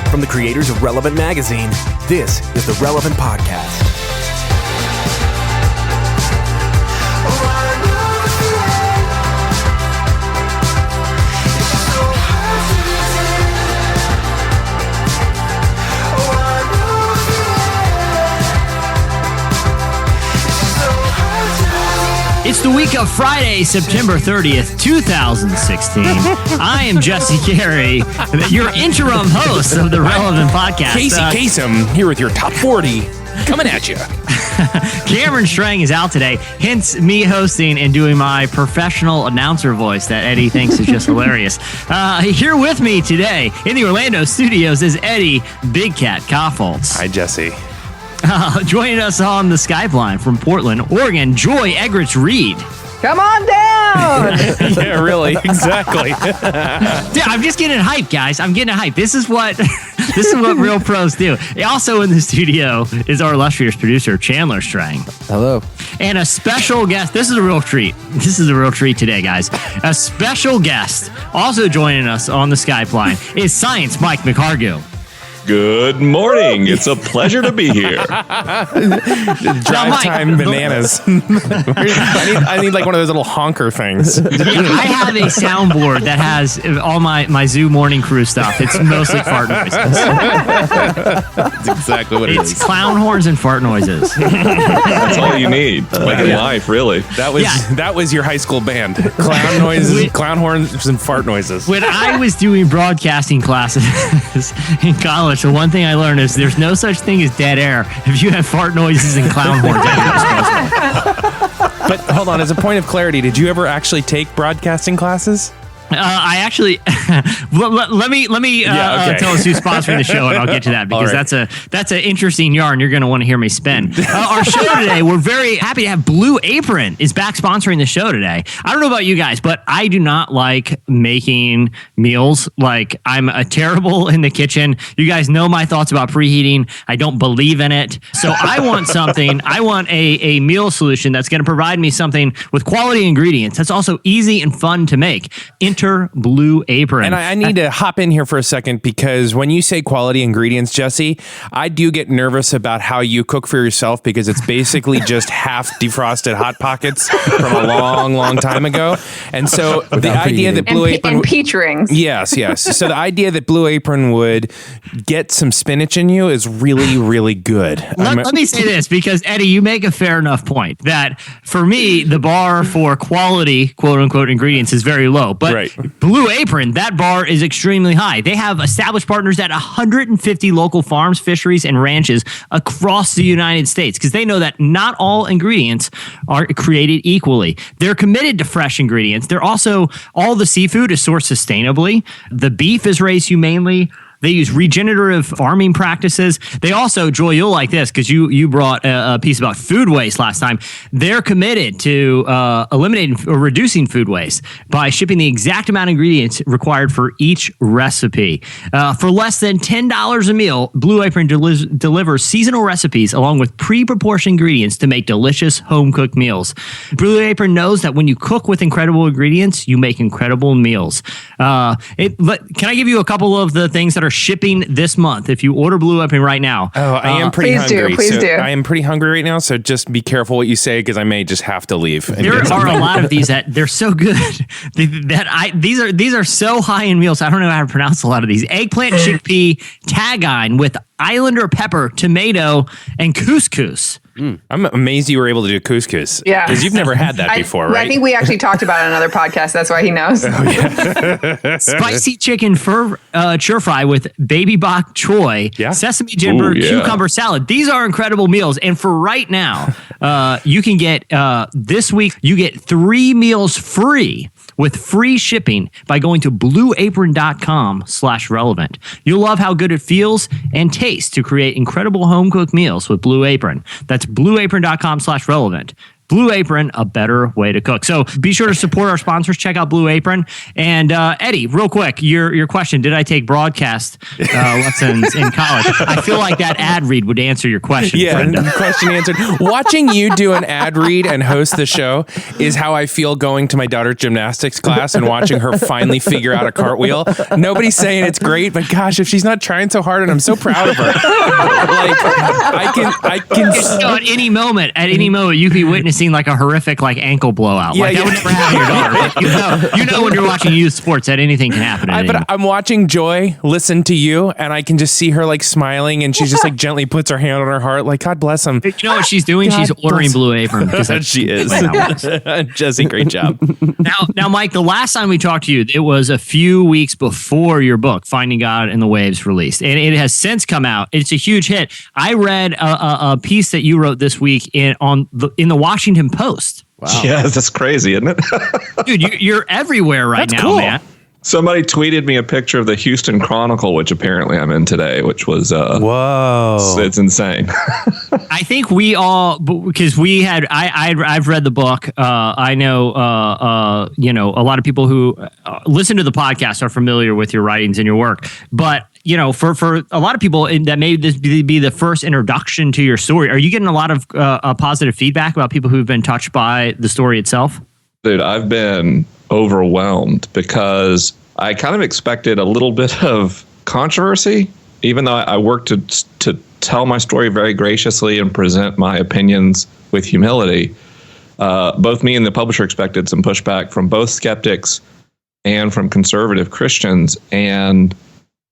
From the creators of Relevant Magazine, this is the Relevant Podcast. It's the week of Friday, September 30th, 2016. I am Jesse Carey, your interim host of the Relevant Podcast. Casey Kasem here with your top 40 coming at you. Cameron Strang is out today, hence me hosting and doing my professional announcer voice that Eddie thinks is just hilarious. Here with me today in the Orlando studios is Eddie Big Cat Koffoltz. Hi, Jesse. Joining us on the Skype line from Portland, Oregon, Joy Eggerichs Reed. Come on down! Yeah, really, exactly. Dude, I'm just getting hyped, guys. I'm getting hyped. This is what real pros do. Also in the studio is our illustrious producer, Chandler Strang. Hello. And a special guest. This is a real treat. This is a real treat today, guys. A special guest also joining us on the Skype line is Science Mike McHargue. Good morning. It's a pleasure to be here. Drive time bananas. I need like one of those little honker things. I have a soundboard that has all my Zoo morning crew stuff. It's mostly fart noises. That's exactly what it is. It's clown horns and fart noises. That's all you need. Like in life, really. That was your high school band. Clown noises, clown horns, and fart noises. When I was doing broadcasting classes in college, the one thing I learned is there's no such thing as dead air if you have fart noises and clown horns at your disposal. But hold on, as a point of clarity, did you ever actually take broadcasting classes? I actually let me tell us who's sponsoring the show, and I'll get to that because that's an interesting yarn you're going to want to hear me spin. Our show today, we're very happy to have Blue Apron is back sponsoring the show today. I don't know about you guys, but I do not like making meals. Like, I'm terrible in the kitchen. You guys know my thoughts about preheating. I don't believe in it. So I want something. I want a meal solution that's going to provide me something with quality ingredients that's also easy and fun to make. Enter Blue Apron. And I need to hop in here for a second because when you say quality ingredients, Jesse, I do get nervous about how you cook for yourself because it's basically just half defrosted Hot Pockets from a long, long time ago. And so the idea that Blue Apron... And peach rings. Yes. So the idea that Blue Apron would get some spinach in you is really, really good. Let me say this, because Eddie, you make a fair enough point that for me, the bar for quality, quote unquote, ingredients is very low. But right. Blue Apron, that bar is extremely high. They have established partners at 150 local farms, fisheries, and ranches across the United States because they know that not all ingredients are created equally. They're committed to fresh ingredients. They're also, all the seafood is sourced sustainably. The beef is raised humanely. They use regenerative farming practices. They also, Joy, you'll like this because you brought a piece about food waste last time. They're committed to eliminating or reducing food waste by shipping the exact amount of ingredients required for each recipe. For less than $10 a meal, Blue Apron delivers seasonal recipes along with pre-proportioned ingredients to make delicious home-cooked meals. Blue Apron knows that when you cook with incredible ingredients, you make incredible meals. Can I give you a couple of the things that are shipping this month if you order Blue Apron right now? Oh, I am pretty hungry. Please do. I am pretty hungry right now, so just be careful what you say because I may just have to leave. There are a lot of these that they're so good these are so high in meals. I don't know how to pronounce a lot of these. Eggplant, chickpea, tagine with Islander pepper, tomato, and couscous. I'm amazed you were able to do couscous. Yeah. Because you've never had that before, right? I think we actually talked about it on another podcast. That's why he knows. Spicy chicken chur fry with baby bok choy, sesame ginger, cucumber salad. These are incredible meals. And for right now, you can get, this week, you get 3 meals free with free shipping by going to blueapron.com/relevant. You'll love how good it feels and tastes to create incredible home-cooked meals with Blue Apron. That's blueapron.com/relevant. Blue Apron, a better way to cook. So be sure to support our sponsors. Check out Blue Apron. And Eddie, real quick, your question, did I take broadcast lessons in college? I feel like that ad read would answer your question. Yeah, Brenda. question answered. Watching you do an ad read and host the show is how I feel going to my daughter's gymnastics class and watching her finally figure out a cartwheel. Nobody's saying it's great, but gosh, if she's not trying so hard, and I'm so proud of her. Like, I can. So at any moment, you could be witnessing like a horrific ankle blowout. Yeah, that would never happen to your daughter. You know when you're watching youth sports that anything can happen. But I'm watching Joy listen to you, and I can just see her smiling, and she just gently puts her hand on her heart, like, God bless him. You know what she's doing? She's ordering Blue Apron. She is. Jesse, great job. Now, Mike, the last time we talked to you, it was a few weeks before your book, Finding God in the Waves, released, and it has since come out. It's a huge hit. I read a piece that you wrote this week in the Washington Post. Wow. Yeah, that's crazy, isn't it? Dude, you're everywhere right now, cool. man. Somebody tweeted me a picture of the Houston Chronicle, which apparently I'm in today, which was whoa, it's insane. I think we all, because we had, I've read the book. I know, a lot of people who listen to the podcast are familiar with your writings and your work, but for a lot of people that may this be the first introduction to your story. Are you getting a lot of positive feedback about people who've been touched by the story itself? Dude, I've been overwhelmed because I kind of expected a little bit of controversy, even though I worked to tell my story very graciously and present my opinions with humility. Both me and the publisher expected some pushback from both skeptics and from conservative Christians. And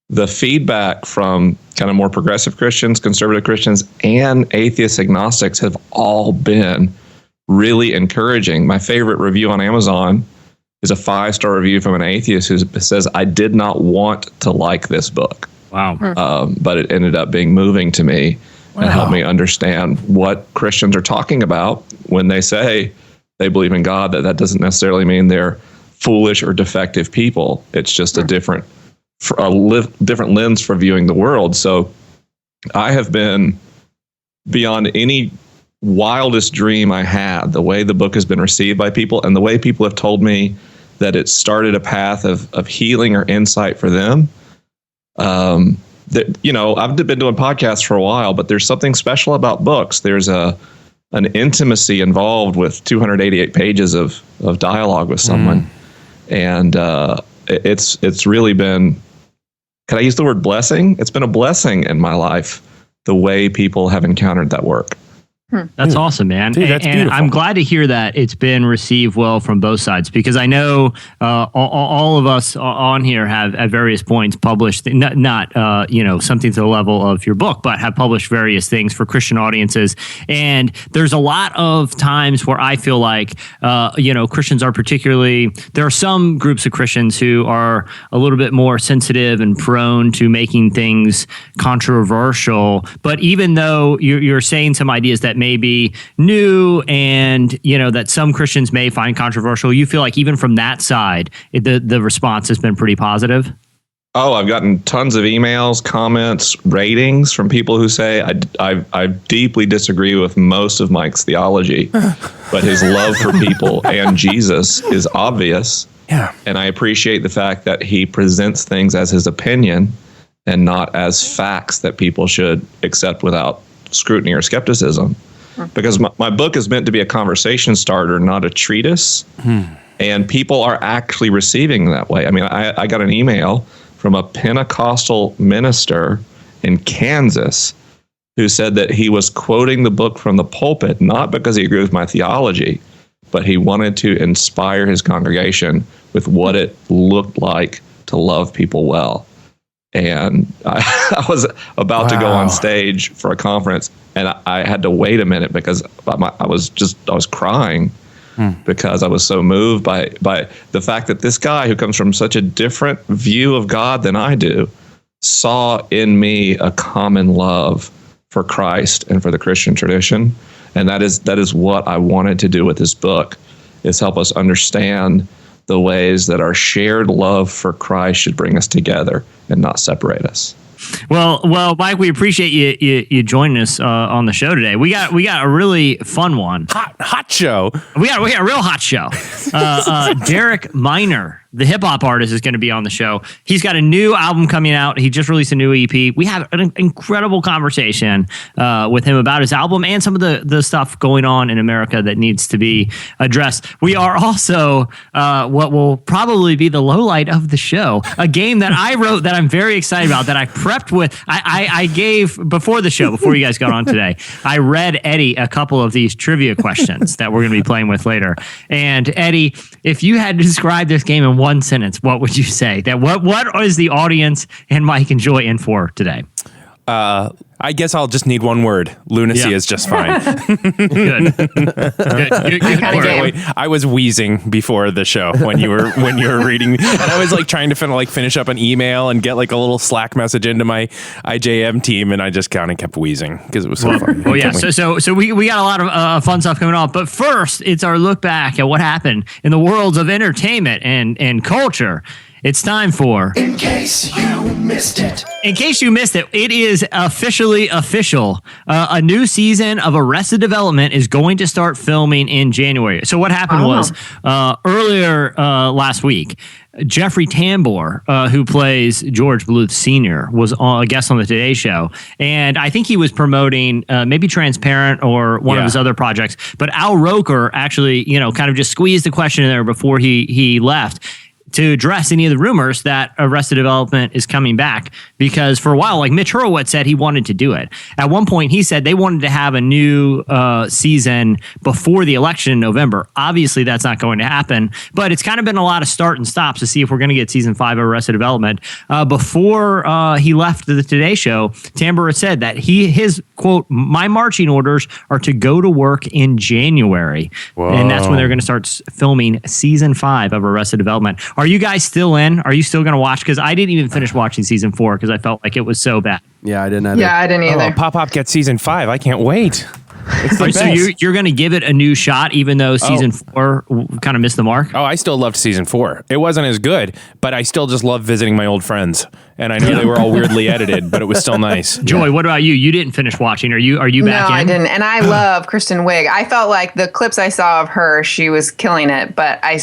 the feedback from kind of more progressive Christians, conservative Christians, and atheist agnostics have all been really encouraging. My favorite review on Amazon is a 5-star review from an atheist who says, I did not want to like this book. Wow. But it ended up being moving to me and helped me understand what Christians are talking about when they say they believe in God. That doesn't necessarily mean they're foolish or defective people. It's just a different lens for viewing the world. So I have been beyond any wildest dream I had, the way the book has been received by people and the way people have told me that it started a path of healing or insight for them. I've been doing podcasts for a while, but there's something special about books. There's an intimacy involved with 288 pages of dialogue with someone. And it's really been, can I use the word blessing? It's been a blessing in my life, the way people have encountered that work. That's awesome, man. Dude, that's beautiful. I'm glad to hear that it's been received well from both sides, because I know all of us on here have at various points published, not something to the level of your book, but have published various things for Christian audiences. And there's a lot of times where I feel like, Christians are there are some groups of Christians who are a little bit more sensitive and prone to making things controversial. But even though you're saying some ideas that may be new and that some Christians may find controversial, you feel like even from that side, the response has been pretty positive? Oh, I've gotten tons of emails, comments, ratings from people who say I deeply disagree with most of Mike's theology, but his love for people and Jesus is obvious. Yeah. And I appreciate the fact that he presents things as his opinion and not as facts that people should accept without scrutiny or skepticism. Because my book is meant to be a conversation starter, not a treatise. And people are actually receiving that way. I mean, I got an email from a Pentecostal minister in Kansas who said that he was quoting the book from the pulpit, not because he agreed with my theology, but he wanted to inspire his congregation with what it looked like to love people well. And I was about to go on stage for a conference, and I had to wait a minute because I was crying because I was so moved by the fact that this guy who comes from such a different view of God than I do saw in me a common love for Christ and for the Christian tradition. And that is what I wanted to do with this book, is help us understand the ways that our shared love for Christ should bring us together and not separate us. Well, Mike, we appreciate you joining us on the show today. We got a really fun one. Hot show. We got a real hot show. Derek Minor, the hip hop artist, is going to be on the show. He's got a new album coming out. He just released a new EP. We have an incredible conversation with him about his album and some of the stuff going on in America that needs to be addressed. We are also what will probably be the lowlight of the show, a game that I wrote that I'm very excited about, that I prepped with. I gave before the show, before you guys got on today, I read Eddie a couple of these trivia questions that we're going to be playing with later. And Eddie, if you had to describe this game in one sentence, what would you say? That what is the audience and Mike and Joy in for today? I guess I'll just need one word. Lunacy is just fine. Good. Wait, I was wheezing before the show when you were reading, and I was like trying to finish up an email and get like a little Slack message into my IJM team, and I just kind of kept wheezing because it was so fun. Oh yeah, so we got a lot of fun stuff coming on, but first it's our look back at what happened in the worlds of entertainment and culture. It's time for In Case You Missed It. In case you missed it, it is officially official. A new season of Arrested Development is going to start filming in January. So what happened was earlier last week, Jeffrey Tambor, who plays George Bluth Sr., was a guest on the Today Show. And I think he was promoting maybe Transparent or one of his other projects. But Al Roker actually, kind of just squeezed the question in there before he left to address any of the rumors that Arrested Development is coming back, because for a while, like Mitch Hurwitz said, he wanted to do it. At one point, he said they wanted to have a new season before the election in November. Obviously, that's not going to happen, but it's kind of been a lot of start and stops to see if we're going to get season 5 of Arrested Development. Before he left the Today Show, Tambor had said that his quote, "My marching orders are to go to work in January." Whoa. And that's when they're going to start filming season 5 of Arrested Development. Are you guys still in? Are you still going to watch? Because I didn't even finish watching season 4 because I felt like it was so bad. Yeah, I didn't either. Yeah, I didn't either. Pop gets season 5. I can't wait. So you're going to give it a new shot, even though season 4 kind of missed the mark? Oh, I still loved season 4. It wasn't as good, but I still just love visiting my old friends. And I know they were all weirdly edited, but it was still nice. Joy, what about you? You didn't finish watching. Are you back in? No, I didn't. And I love Kristen Wiig. I felt like the clips I saw of her, she was killing it, but I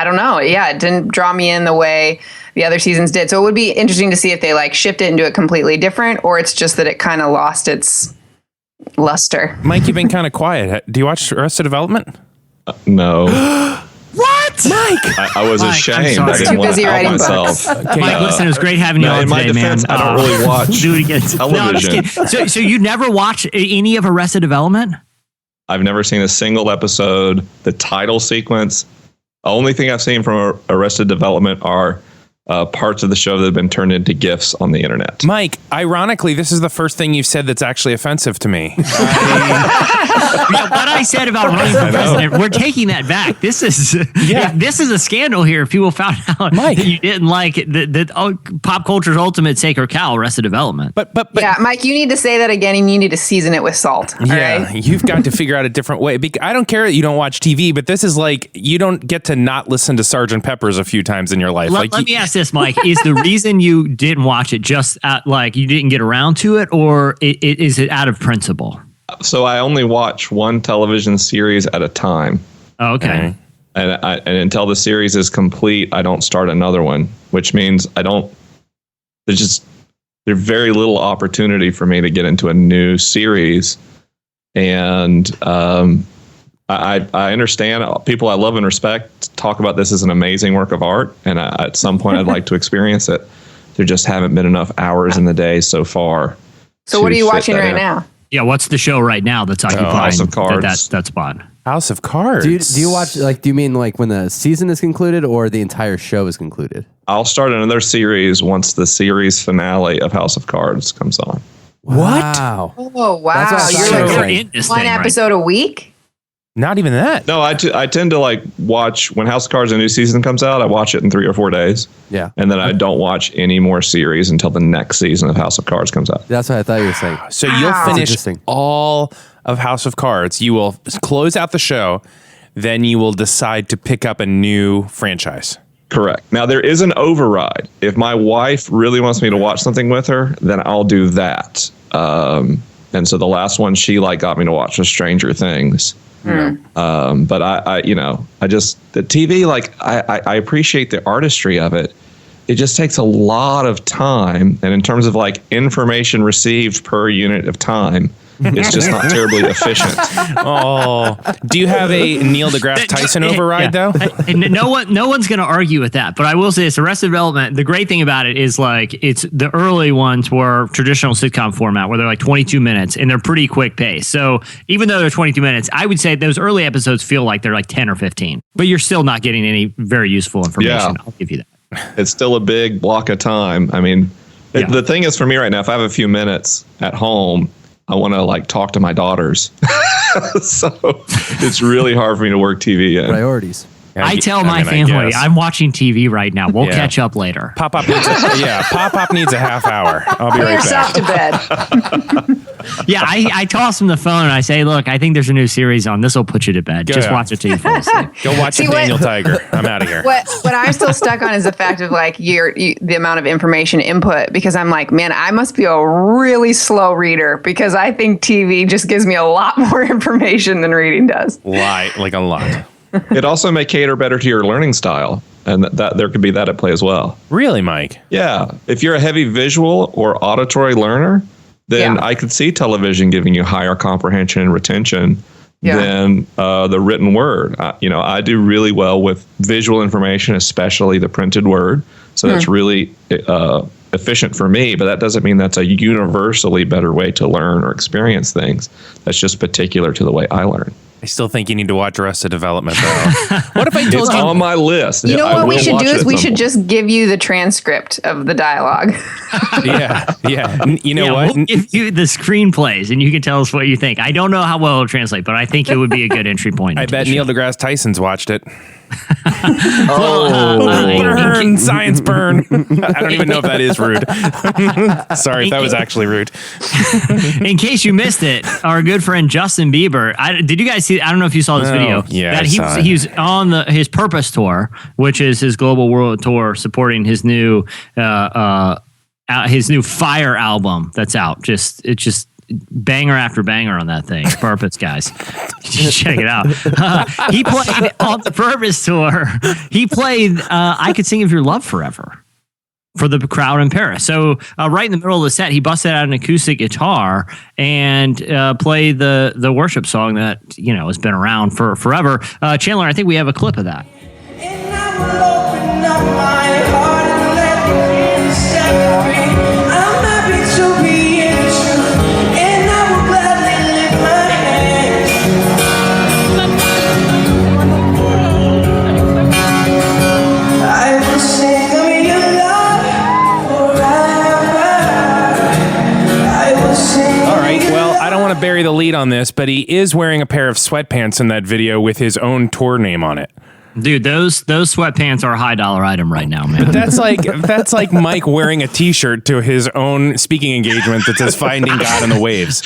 don't know. Yeah, it didn't draw me in the way the other seasons did. So it would be interesting to see if they like shift it and do it completely different, or it's just that it kind of lost its luster. Mike, you've been kind of quiet. Do you watch Arrested Development? No. What? Mike! I was Mike, ashamed. I'm I sorry. didn't want busy to out writing myself. Mike, listen, it was great having you on in my today, defense, man. I don't really watch do it again. television. No, so you never watched any of Arrested Development? I've never seen a single episode. The title sequence. The only thing I've seen from Arrested Development are parts of the show that have been turned into GIFs on the internet. Mike, ironically, this is the first thing you've said that's actually offensive to me. What I said about running for president, we're taking that back. This is a scandal here. If people found out Mike, that you didn't like pop culture's ultimate sacred cow, Arrested Development. But yeah, Mike, you need to say that again, and you need to season it with salt. All right? You've got to figure out a different way. I don't care that you don't watch TV, but this is like you don't get to not listen to Sgt. Pepper's a few times in your life. Let me ask this, Mike. Is the reason you didn't watch it just you didn't get around to it, or is it out of principle? So I only watch one television series at a time. Oh, okay. And until the series is complete, I don't start another one, which means there's very little opportunity for me to get into a new series. And I understand people I love and respect talk about this as an amazing work of art. And at some point I'd like to experience it. There just haven't been enough hours in the day so far. So what are you watching right now? Yeah, what's the show right now that's occupying House of Cards. that spot? House of Cards. Do you watch, do you mean like when the season is concluded or the entire show is concluded? I'll start another series once the series finale of House of Cards comes on. Wow. Oh, wow. That's what You're I'm like in this one thing, right? episode a week? Not even that. No, I tend to watch when House of Cards a new season comes out. I watch it in 3 or 4 days. Yeah. And then I don't watch any more series until the next season of House of Cards comes out. That's what I thought you were saying. So you'll finish Interesting. all of House of Cards. You will close out the show. Then you will decide to pick up a new franchise. Correct. Now, there is an override. If my wife really wants me to watch something with her, then I'll do that. And so the last one she got me to watch was Stranger Things. But I just, the TV, I appreciate the artistry of it. It just takes a lot of time. And in terms of information received per unit of time, it's just not terribly efficient. Oh, do you have a Neil deGrasse Tyson override though? No one's going to argue with that. But I will say this: Arrested Development. The great thing about it is it's the early ones were traditional sitcom format, where they're 22 minutes and they're pretty quick pace. So even though they're 22 minutes, I would say those early episodes feel like they're 10 or 15. But you're still not getting any very useful information. Yeah. I'll give you that. It's still a big block of time. I mean, the thing is for me right now, if I have a few minutes at home, I want to talk to my daughters. So it's really hard for me to work TV in. Priorities. I tell my family I'm watching TV right now. We'll catch up later. Pop-Up needs a half hour. I'll be Put right yourself back. to bed. Yeah, I toss him the phone and I say, look, I think there's a new series on. This will put you to bed. Just watch it till you fall asleep. Go watch the Daniel Tiger. I'm out of here. What I'm still stuck on is the fact of the amount of information input, because I'm man, I must be a really slow reader, because I think TV just gives me a lot more information than reading does. A lot. It also may cater better to your learning style, and that there could be that at play as well. Really, Mike? Yeah. If you're a heavy visual or auditory learner, then I could see television giving you higher comprehension and retention than the written word. I do really well with visual information, especially the printed word. So that's really efficient for me, but that doesn't mean that's a universally better way to learn or experience things. That's just particular to the way I learn. I still think you need to watch Arrested Development, though. What if I told It's you? on my list. You know I what we will should watch do it is at we some should point. just give you the transcript of the dialogue. Yeah. You know what? We'll give you the screenplays and you can tell us what you think. I don't know how well it'll translate, but I think it would be a good entry point. I bet Neil deGrasse Tyson's watched it. Well, Burn, science burn. I don't even know if that is rude. Sorry if that was actually rude. in case you missed it, our good friend Justin Bieber. Did you guys see? I don't know if you saw this video. Yeah, that I saw it. he was on his Purpose tour, which is his global world tour, supporting his new Fire album that's out. It's just banger after banger on that thing. Purpose, guys. Check it out. He played on the Purpose tour. He played I Could Sing of Your Love Forever for the crowd in Paris. So right in the middle of the set, he busted out an acoustic guitar and played the worship song that, has been around for forever. Chandler, I think we have a clip of that. And I will open up my heart and let you set free. I'm happy to be in truth, and I will gladly lift my hands. I will sing of your love forever. I will sing. All right. Well, I don't want to bury the lead on this, but he is wearing a pair of sweatpants in that video with his own tour name on it. Dude, those sweatpants are a high dollar item right now, man. That's like Mike wearing a T-shirt to his own speaking engagement that says "Finding God in the Waves."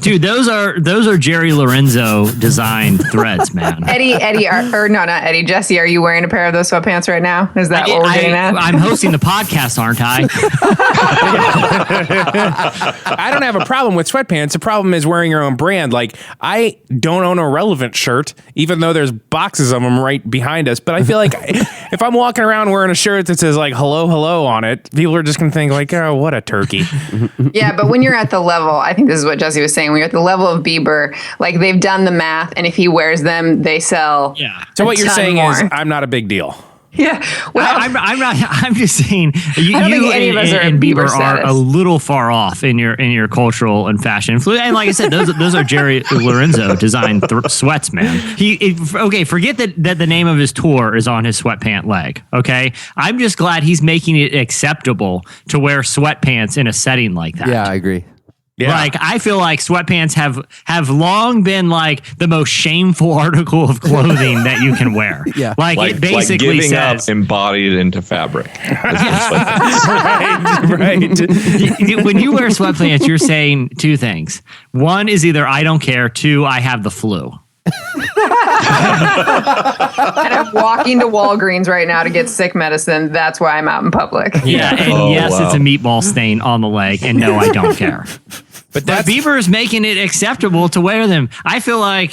Dude, those are Jerry Lorenzo designed threads, man. Eddie, not Eddie. Jesse, are you wearing a pair of those sweatpants right now? Is that what we're getting at? I'm hosting the podcast, aren't I? I don't have a problem with sweatpants. The problem is wearing your own brand. Like, I don't own a Relevant shirt, even though there's boxes of them right behind us. But I feel like if I'm walking around wearing a shirt that says hello, hello on it, people are just going to think oh, what a turkey. Yeah, but when you're at the level, I think this is what Jesse was saying, when you're at the level of Bieber, they've done the math, and if he wears them, they sell. Yeah. So what you're saying more. is I'm not a big deal. Yeah, well, I'm not. I'm just saying you don't think any of us are and at Bieber Bieber are status. a little far off in your cultural and fashion influence. And like I said, those are Jerry Lorenzo designed sweats, man. Forget that the name of his tour is on his sweatpant leg. Okay, I'm just glad he's making it acceptable to wear sweatpants in a setting like that. Yeah, I agree. Yeah. I feel like sweatpants have long been the most shameful article of clothing that you can wear. Yeah. It basically giving says up embodied into fabric. right. when you wear sweatpants, you're saying two things. One is either I don't care. Two, I have the flu. And I'm walking to Walgreens right now to get sick medicine. That's why I'm out in public. Yeah, and Oh, yes, wow. it's a meatball stain on the leg, and no, I don't care. But But Bieber is making it acceptable to wear them. I feel like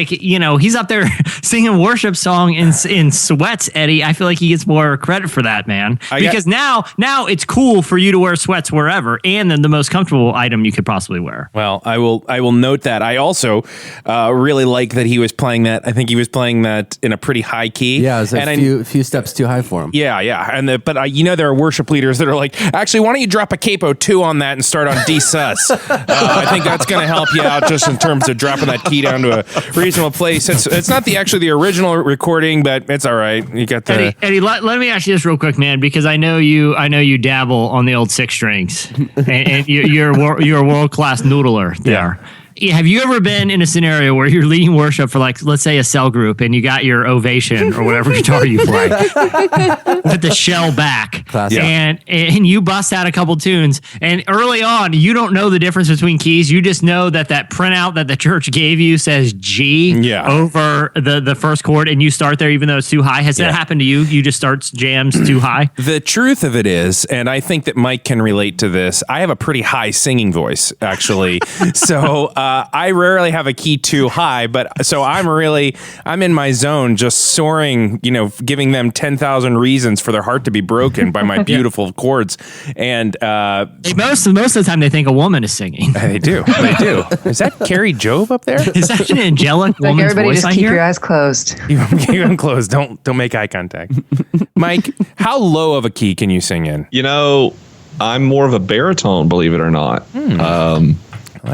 he's up there singing a worship song in sweats, Eddie. I feel like he gets more credit for that, man. Because now it's cool for you to wear sweats wherever, and then the most comfortable item you could possibly wear. Well, I will note that. I also really like that he was playing that. I think he was playing that in a pretty high key. Yeah, it was a few steps too high for him. Yeah. And there are worship leaders that are like, actually, why don't you drop a capo 2 on that and start on D sus? I think that's going to help you out just in terms of dropping that key down to a reasonable place. It's not the original recording, but it's all right. You got the Eddie. Let me ask you this real quick, man, because I know you dabble on the old 6 strings, and you're a world class noodler there. Have you ever been in a scenario where you're leading worship for, like, let's say a cell group, and you got your Ovation or whatever guitar you play with the shell back, Classic. and you bust out a couple tunes, and early on you don't know the difference between keys. You just know that printout that the church gave you says G over the first chord, and you start there even though it's too high. Has that happened to you? You just start jams too high? The truth of it is, and I think that Mike can relate to this, I have a pretty high singing voice, actually. So I rarely have a key too high, but so I'm in my zone, just soaring, giving them 10,000 reasons for their heart to be broken by my beautiful chords. And Most of the time they think a woman is singing. They do. Is that Carrie Job up there? Is that an angelic Like, woman's everybody voice just I keep hear? your eyes closed. Keep them closed. Don't make eye contact. Mike, how low of a key can you sing in? I'm more of a baritone, believe it or not.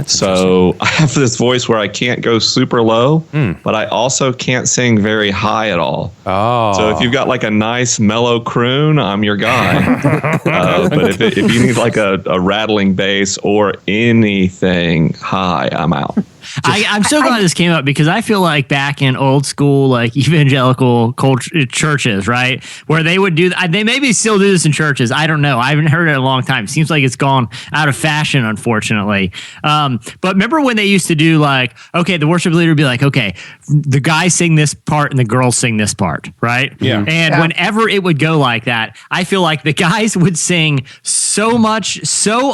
So I have this voice where I can't go super low, but I also can't sing very high at all. Oh. So if you've got like a nice mellow croon, I'm your guy. But if you need like a rattling bass or anything high, I'm out. I'm so glad this came up, because I feel like back in old school, like evangelical culture, churches, right, where they would do, they maybe still do this in churches. I don't know. I haven't heard it in a long time. It seems like it's gone out of fashion, unfortunately. But remember when they used to do, like, okay, the worship leader would be like, okay, the guys sing this part and the girls sing this part, right? Yeah. And whenever it would go like that, I feel like the guys would sing so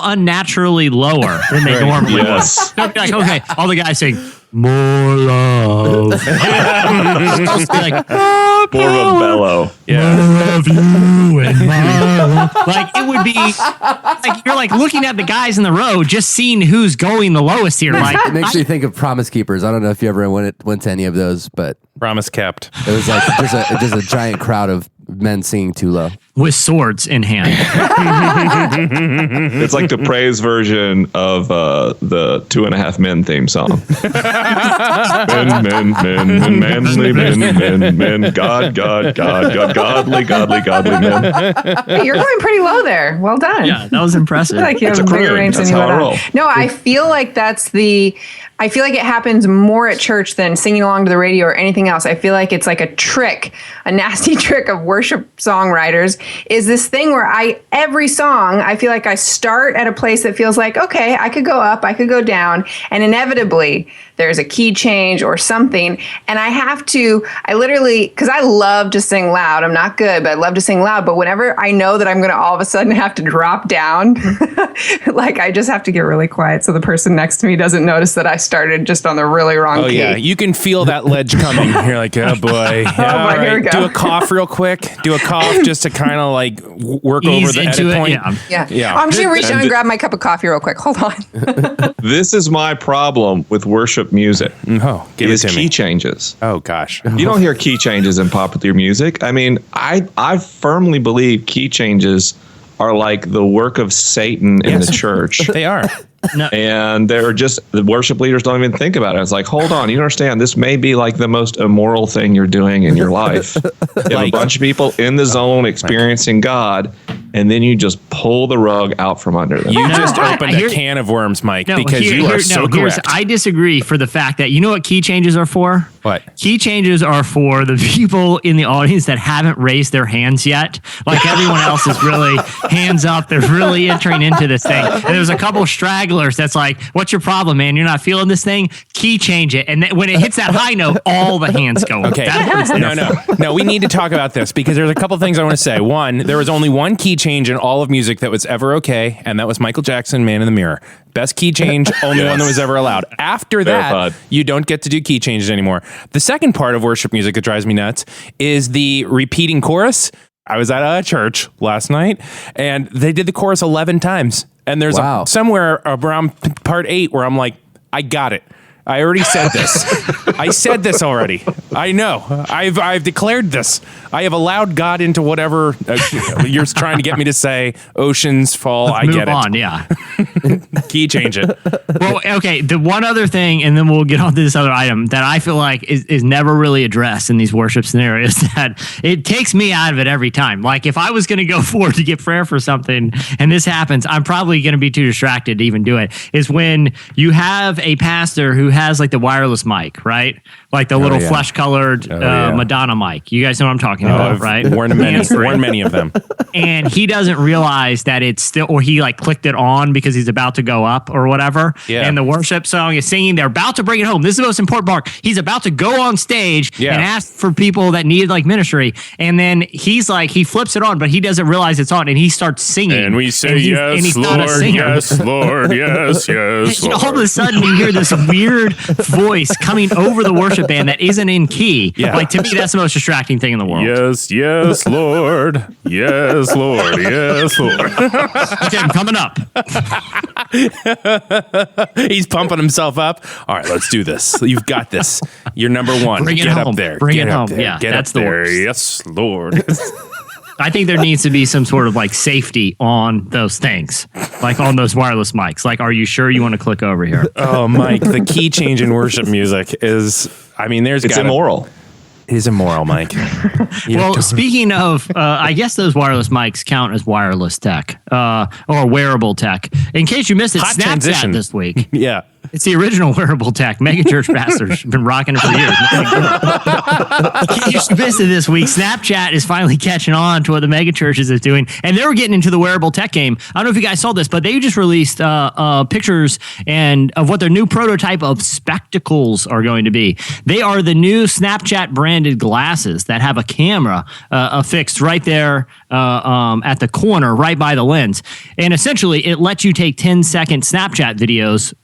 unnaturally lower than they normally would. Yes. So it'd be like, okay, all the guys sing more love. It's like, more More of a bellow. more of you and my love. Like, it would be like you're like looking at the guys in the row, just seeing who's going the lowest here. Like, It makes me think of Promise Keepers. I don't know if you ever went to any of those, but Promise kept. it was like just a giant crowd of men singing too low. with swords in hand. It's like the praise version of the 2.5 Men theme song. men, manly men, God, godly men. Hey, you're going pretty low there. Well done. Yeah, that was impressive. I feel like you It's have a a bigger croon. range than That's you how I would roll. have. No, I feel like I feel like it happens more at church than singing along to the radio or anything else. I feel like it's like a trick, a nasty trick of worship songwriters, is this thing where every song, I feel like I start at a place that feels like, okay, I could go up, I could go down, and inevitably there's a key change or something. And I literally, because I love to sing loud. I'm not good, but I love to sing loud. But whenever I know that I'm going to all of a sudden have to drop down, like I just have to get really quiet so the person next to me doesn't notice that I started just on the really wrong key. Yeah, you can feel that ledge coming. You're like, oh boy. Yeah, boy, here we go. Do a cough real quick. Do a cough just to kind of like work Ease over the into edit it, point. yeah. Yeah. I'm just going to reach down and grab my cup of coffee real quick. Hold on. This is my problem with worship music. Oh, give it is to key me. changes. Oh gosh. You don't hear key changes in popular music. I mean, I firmly believe key changes are like the work of Satan in the church. They are. And they're just, the worship leaders don't even think about it. It's like, hold on, you understand, this may be like the most immoral thing you're doing in your life. You have a bunch of people in the zone experiencing God, and then you just pull the rug out from under them. You No, just I- opened here- a can of worms, Mike, No, because you are so correct. I disagree for the fact that, you know what key changes are for? What? Key changes are for the people in the audience that haven't raised their hands yet. Like everyone else is really hands up. They're really entering into this thing. And there's a couple stragglers that's like, what's your problem, man? You're not feeling this thing? Key change it. And then when it hits that high note, all the hands go up. Okay. That's what it's there for. No. We need to talk about this because there's a couple things I want to say. One, there was only one key change in all of music that was ever okay, and that was Michael Jackson, Man in the Mirror. Best key change, only one that was ever allowed. After that, Verified. you don't get to do key changes anymore. The second part of worship music that drives me nuts is the repeating chorus. I was at a church last night, and they did the chorus 11 times. And there's Wow. somewhere around part 8 where I'm like, I got it. I already said this. I said this already. I know. I've declared this. I have allowed God into whatever you're trying to get me to say. Oceans fall. I Move get it. on, yeah. Key change it. Well, okay. The one other thing, and then we'll get on to this other item that I feel like is never really addressed in these worship scenarios, that it takes me out of it every time. Like if I was going to go forward to get prayer for something and this happens, I'm probably going to be too distracted to even do it, is when you have a pastor who has like the wireless mic, right? Like the little yeah. flesh colored yeah. Madonna mic. You guys know what I'm talking about, I've right? worn many Hands-free. of them. And he doesn't realize that it's still, or he like clicked it on because he's about to go up or whatever. Yeah. And the worship song is singing. They're about to bring it home. This is the most important part. He's about to go on stage Yeah. and ask for people that need like ministry. And then he's like, he flips it on, but he doesn't realize it's on. And he starts singing. And we say, and he's yes, not a Lord, singer. yes, Lord, yes, yes, And all of Lord. a sudden, you hear this weird voice coming over the worship band that isn't in key. Yeah. Like to me, that's the most distracting thing in the world. Yes, yes, Lord. Yes, Lord. Yes, Lord. Okay, I'm coming up. He's pumping himself up. All right, let's do this. You've got this. You're number one. Bring it Get home. up there. Bring Get it up home. there. Yeah, Get that's up the there. worst. Yes, Lord. I think there needs to be some sort of like safety on those things, like on those wireless mics. Like, are you sure you want to click over here? Oh, Mike, the key change in worship music is, I mean, It's immoral. It is immoral, Mike. Well, speaking of, I guess those wireless mics count as wireless tech or wearable tech. In case you missed it, Hot Snapchat transition. this week. Yeah. It's the original wearable tech. Megachurch pastors have been rocking it for years. In case you missed it this week, Snapchat is finally catching on to what the megachurches is doing, and they're getting into the wearable tech game. I don't know if you guys saw this, but they just released pictures and of what their new prototype of spectacles are going to be. They are the new Snapchat branded glasses that have a camera affixed right there at the corner, right by the lens, and essentially it lets you take 10-second Snapchat videos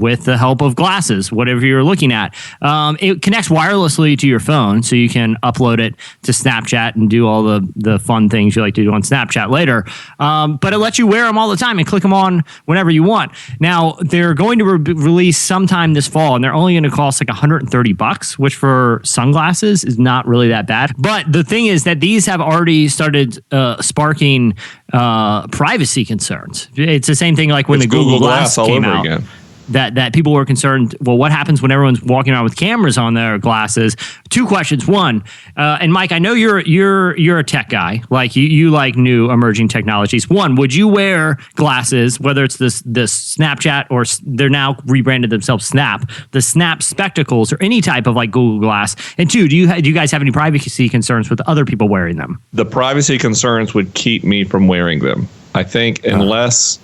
with the help of glasses, whatever you're looking at. It connects wirelessly to your phone, so you can upload it to Snapchat and do all the fun things you like to do on Snapchat later. But it lets you wear them all the time and click them on whenever you want. Now, they're going to release sometime this fall, and they're only going to cost like $130, which for sunglasses is not really that bad. But the thing is that these have already started sparking privacy concerns. It's the same thing like when It's the Google Glass all came over out. again. That people were concerned, well, what happens when everyone's walking around with cameras on their glasses? Two questions. One, and Mike, I know you're a tech guy. Like you like new emerging technologies. One, would you wear glasses, whether it's this Snapchat or they're now rebranded themselves Snap, the Snap spectacles or any type of like Google Glass? And two, do you guys have any privacy concerns with other people wearing them? The privacy concerns would keep me from wearing them. I think unless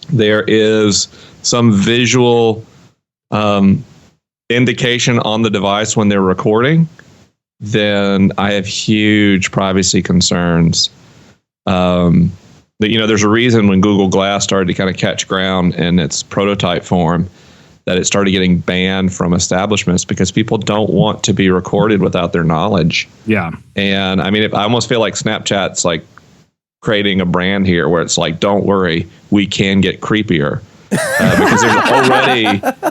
there is some visual indication on the device when they're recording, then I have huge privacy concerns. There's a reason when Google Glass started to kind of catch ground in its prototype form that it started getting banned from establishments because people don't want to be recorded without their knowledge. Yeah. And I mean, I almost feel like Snapchat's like creating a brand here where it's like, don't worry, we can get creepier. Because there's already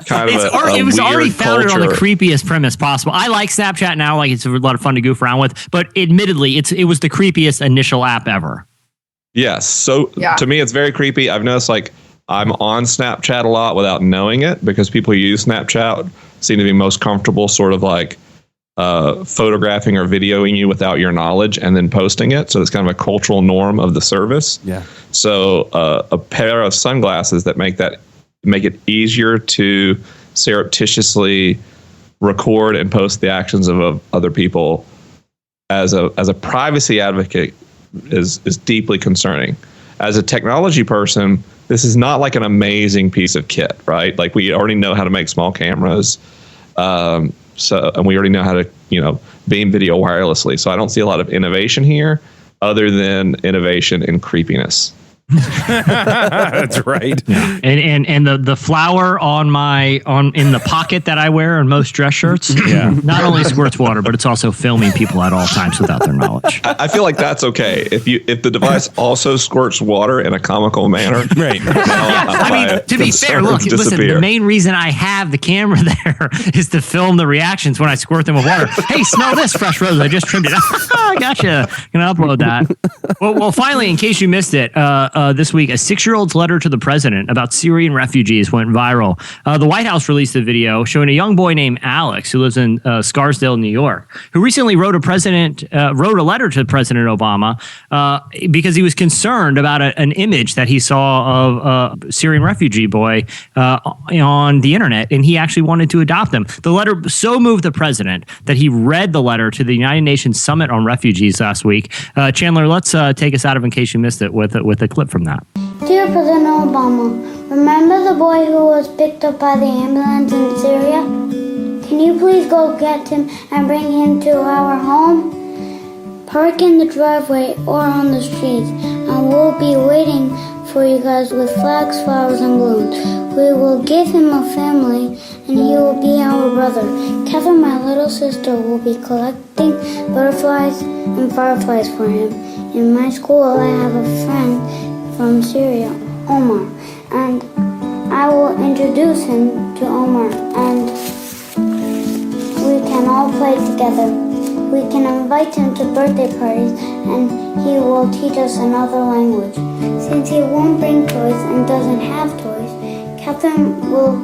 kind of it was weird already founded on the culture. creepiest premise possible. I like Snapchat now, like it's a lot of fun to goof around with, but admittedly, it was the creepiest initial app ever. Yes. So Yeah. to me, it's very creepy. I've noticed like I'm on Snapchat a lot without knowing it because people who use Snapchat seem to be most comfortable sort of like photographing or videoing you without your knowledge and then posting it. So it's kind of a cultural norm of the service. Yeah. So a pair of sunglasses that make it easier to surreptitiously record and post the actions of other people as a privacy advocate is deeply concerning. As a technology person, this is not like an amazing piece of kit, right? Like we already know how to make small cameras, and we already know how to beam video wirelessly. So I don't see a lot of innovation here, other than innovation in creepiness. That's right. Yeah. And the flower in the pocket that I wear in most dress shirts, not only squirts water, but it's also filming people at all times without their knowledge. I feel like that's okay if the device also squirts water in a comical manner. Right. I mean, to be fair, look, listen, the main reason I have the camera there is to film the reactions when I squirt them with water. Hey, smell this fresh rose. I just trimmed it. I gotcha. Gonna upload that. Well, finally, in case you missed it, this week, a 6-year-old's letter to the president about Syrian refugees went viral. The White House released a video showing a young boy named Alex, who lives in Scarsdale, New York, who recently wrote a letter to President Obama because he was concerned about an image that he saw of a Syrian refugee boy on the internet, and he actually wanted to adopt him. The letter so moved the president that he read the letter to the United Nations Summit on Refugees last week. Chandler, let's take us out of In Case You Missed It with a clip from that. Dear President Obama, remember the boy who was picked up by the ambulance in Syria? Can you please go get him and bring him to our home? Park in the driveway or on the streets, and we'll be waiting for you guys with flags, flowers, and balloons. We will give him a family, and he will be our brother. Catherine, my little sister, will be collecting butterflies and fireflies for him. In my school, I have a friend from Syria, Omar, and I will introduce him to Omar, and we can all play together. We can invite him to birthday parties, and he will teach us another language. Since he won't bring toys and doesn't have toys, Catherine will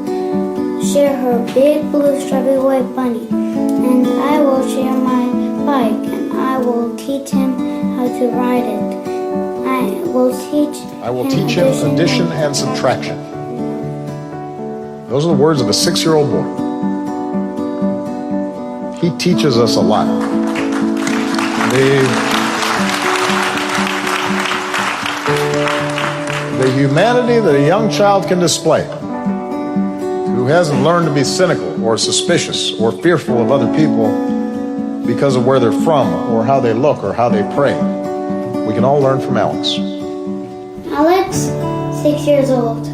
share her big blue strawberry white bunny, and I will share my bike, and I will teach him how to ride it. I will teach him addition and subtraction. Those are the words of a 6-year-old boy. He teaches us a lot. The humanity that a young child can display, who hasn't learned to be cynical or suspicious or fearful of other people because of where they're from or how they look or how they pray. We can all learn from Alex. Alex, 6 years old.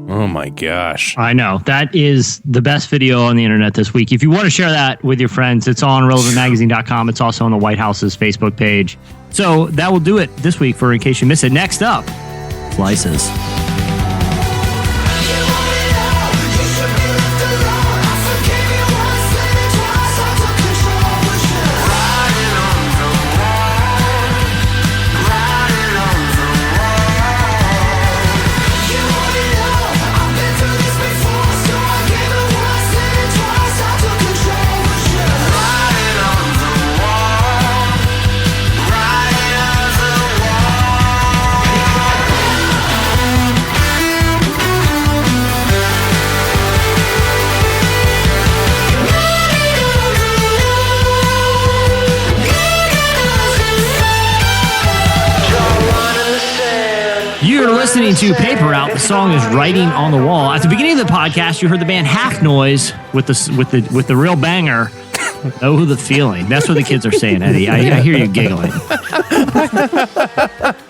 Oh my gosh. I know. That is the best video on the internet this week. If you want to share that with your friends, it's on relevantmagazine.com. It's also on the White House's Facebook page. So that will do it this week for In Case You Missed It. Next up, Slices. Listening to Paper Out. The song is Writing on the Wall. At the beginning of the podcast, you heard the band Half Noise with the real banger. Oh, the feeling. That's what the kids are saying, Eddie. I hear you giggling.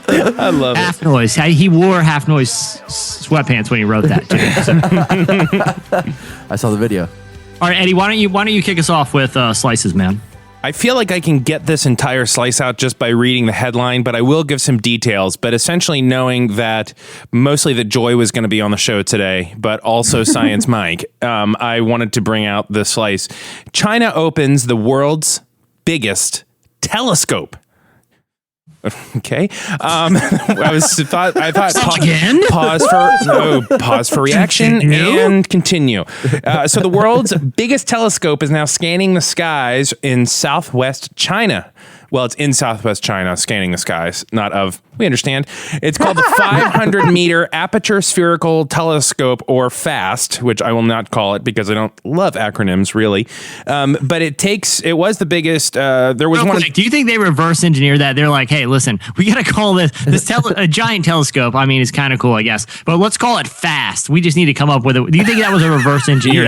I love Half Noise. He wore Half Noise sweatpants when he wrote that too. So. I saw the video. All right, Eddie. Why don't you kick us off with Slices, man? I feel like I can get this entire slice out just by reading the headline, but I will give some details. But essentially knowing that mostly that Joy was going to be on the show today, but also Science Mike, I wanted to bring out the slice. China opens the world's biggest telescope. Okay. I thought Again? pause for reaction and continue. So the world's biggest telescope is now scanning the skies in southwest China. Well, it's in southwest China, scanning the skies, not of. We understand. It's called the 500-meter Aperture Spherical Telescope, or FAST, which I will not call it because I don't love acronyms, really. But it was the biggest. There was one. Do you think they reverse engineer that? They're like, hey, listen, we got to call this a giant telescope. I mean, it's kind of cool, I guess. But let's call it FAST. We just need to come up with it. Do you think that was a reverse engineer?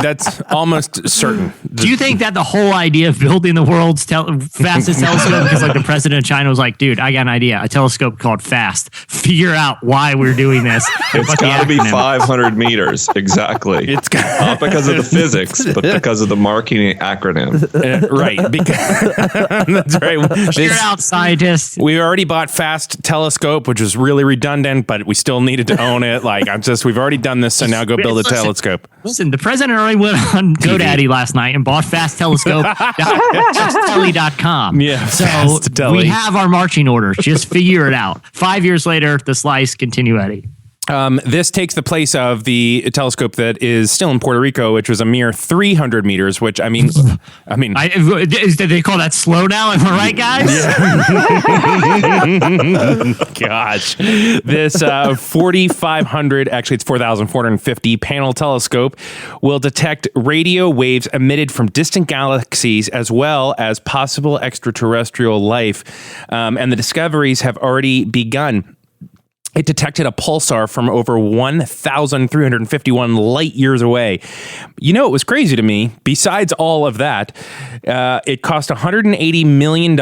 That's almost certain. Do you think that the whole idea of building the world's fastest telescope, because like the president of China was like, dude, I got an idea, a telescope called FAST. Figure out why we're doing this. It's got to be 500 meters. Exactly. It's not because of the physics, but because of the marketing acronym. Right. That's right. Figure out, scientists. We already bought FAST telescope, which was really redundant, but we still needed to own it. Like, we've already done this, so now go build a telescope. Listen, the president already went on GoDaddy last night and bought fasttelescope.com. Yeah. So we have our marching orders. Just figure it out. 5 years later, the slice continuity. This takes the place of the telescope that is still in Puerto Rico, which was a mere 300 meters, which I mean, did they call that slow now? Am I right, guys? Gosh, this 4,500, actually it's 4,450 panel telescope will detect radio waves emitted from distant galaxies as well as possible extraterrestrial life. And the discoveries have already begun. It detected a pulsar from over 1,351 light years away. You know, it was crazy to me. Besides all of that, it cost $180 million,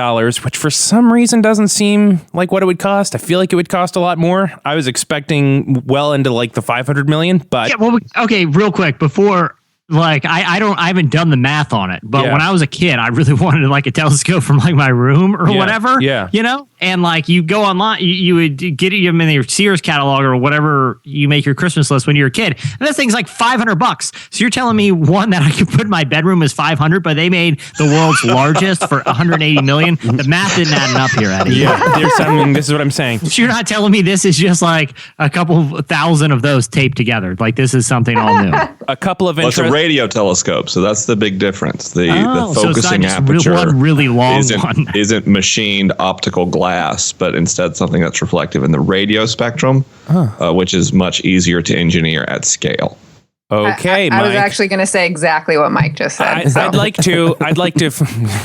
which for some reason doesn't seem like what it would cost. I feel like it would cost a lot more. I was expecting well into like the 500 million, but yeah. Well, okay, real quick before. Like I haven't done the math on it, but when I was a kid, I really wanted like a telescope from like my room or whatever. Yeah, you know, and like you go online, you would get them in your Sears catalog or whatever you make your Christmas list when you're a kid, and this thing's like $500. So you're telling me one that I could put in my bedroom is $500, but they made the world's largest for $180 million. The math didn't add up here, Eddie. Yeah, this is what I'm saying. So you're not telling me this is just like a couple thousand of those taped together. Like this is something all new. A couple of It's a radio telescope, so that's the big difference. The focusing so aperture one really long isn't machined optical glass, but instead something that's reflective in the radio spectrum, which is much easier to engineer at scale. Okay, I was Mike. actually going to say exactly what Mike just said. I'd like to.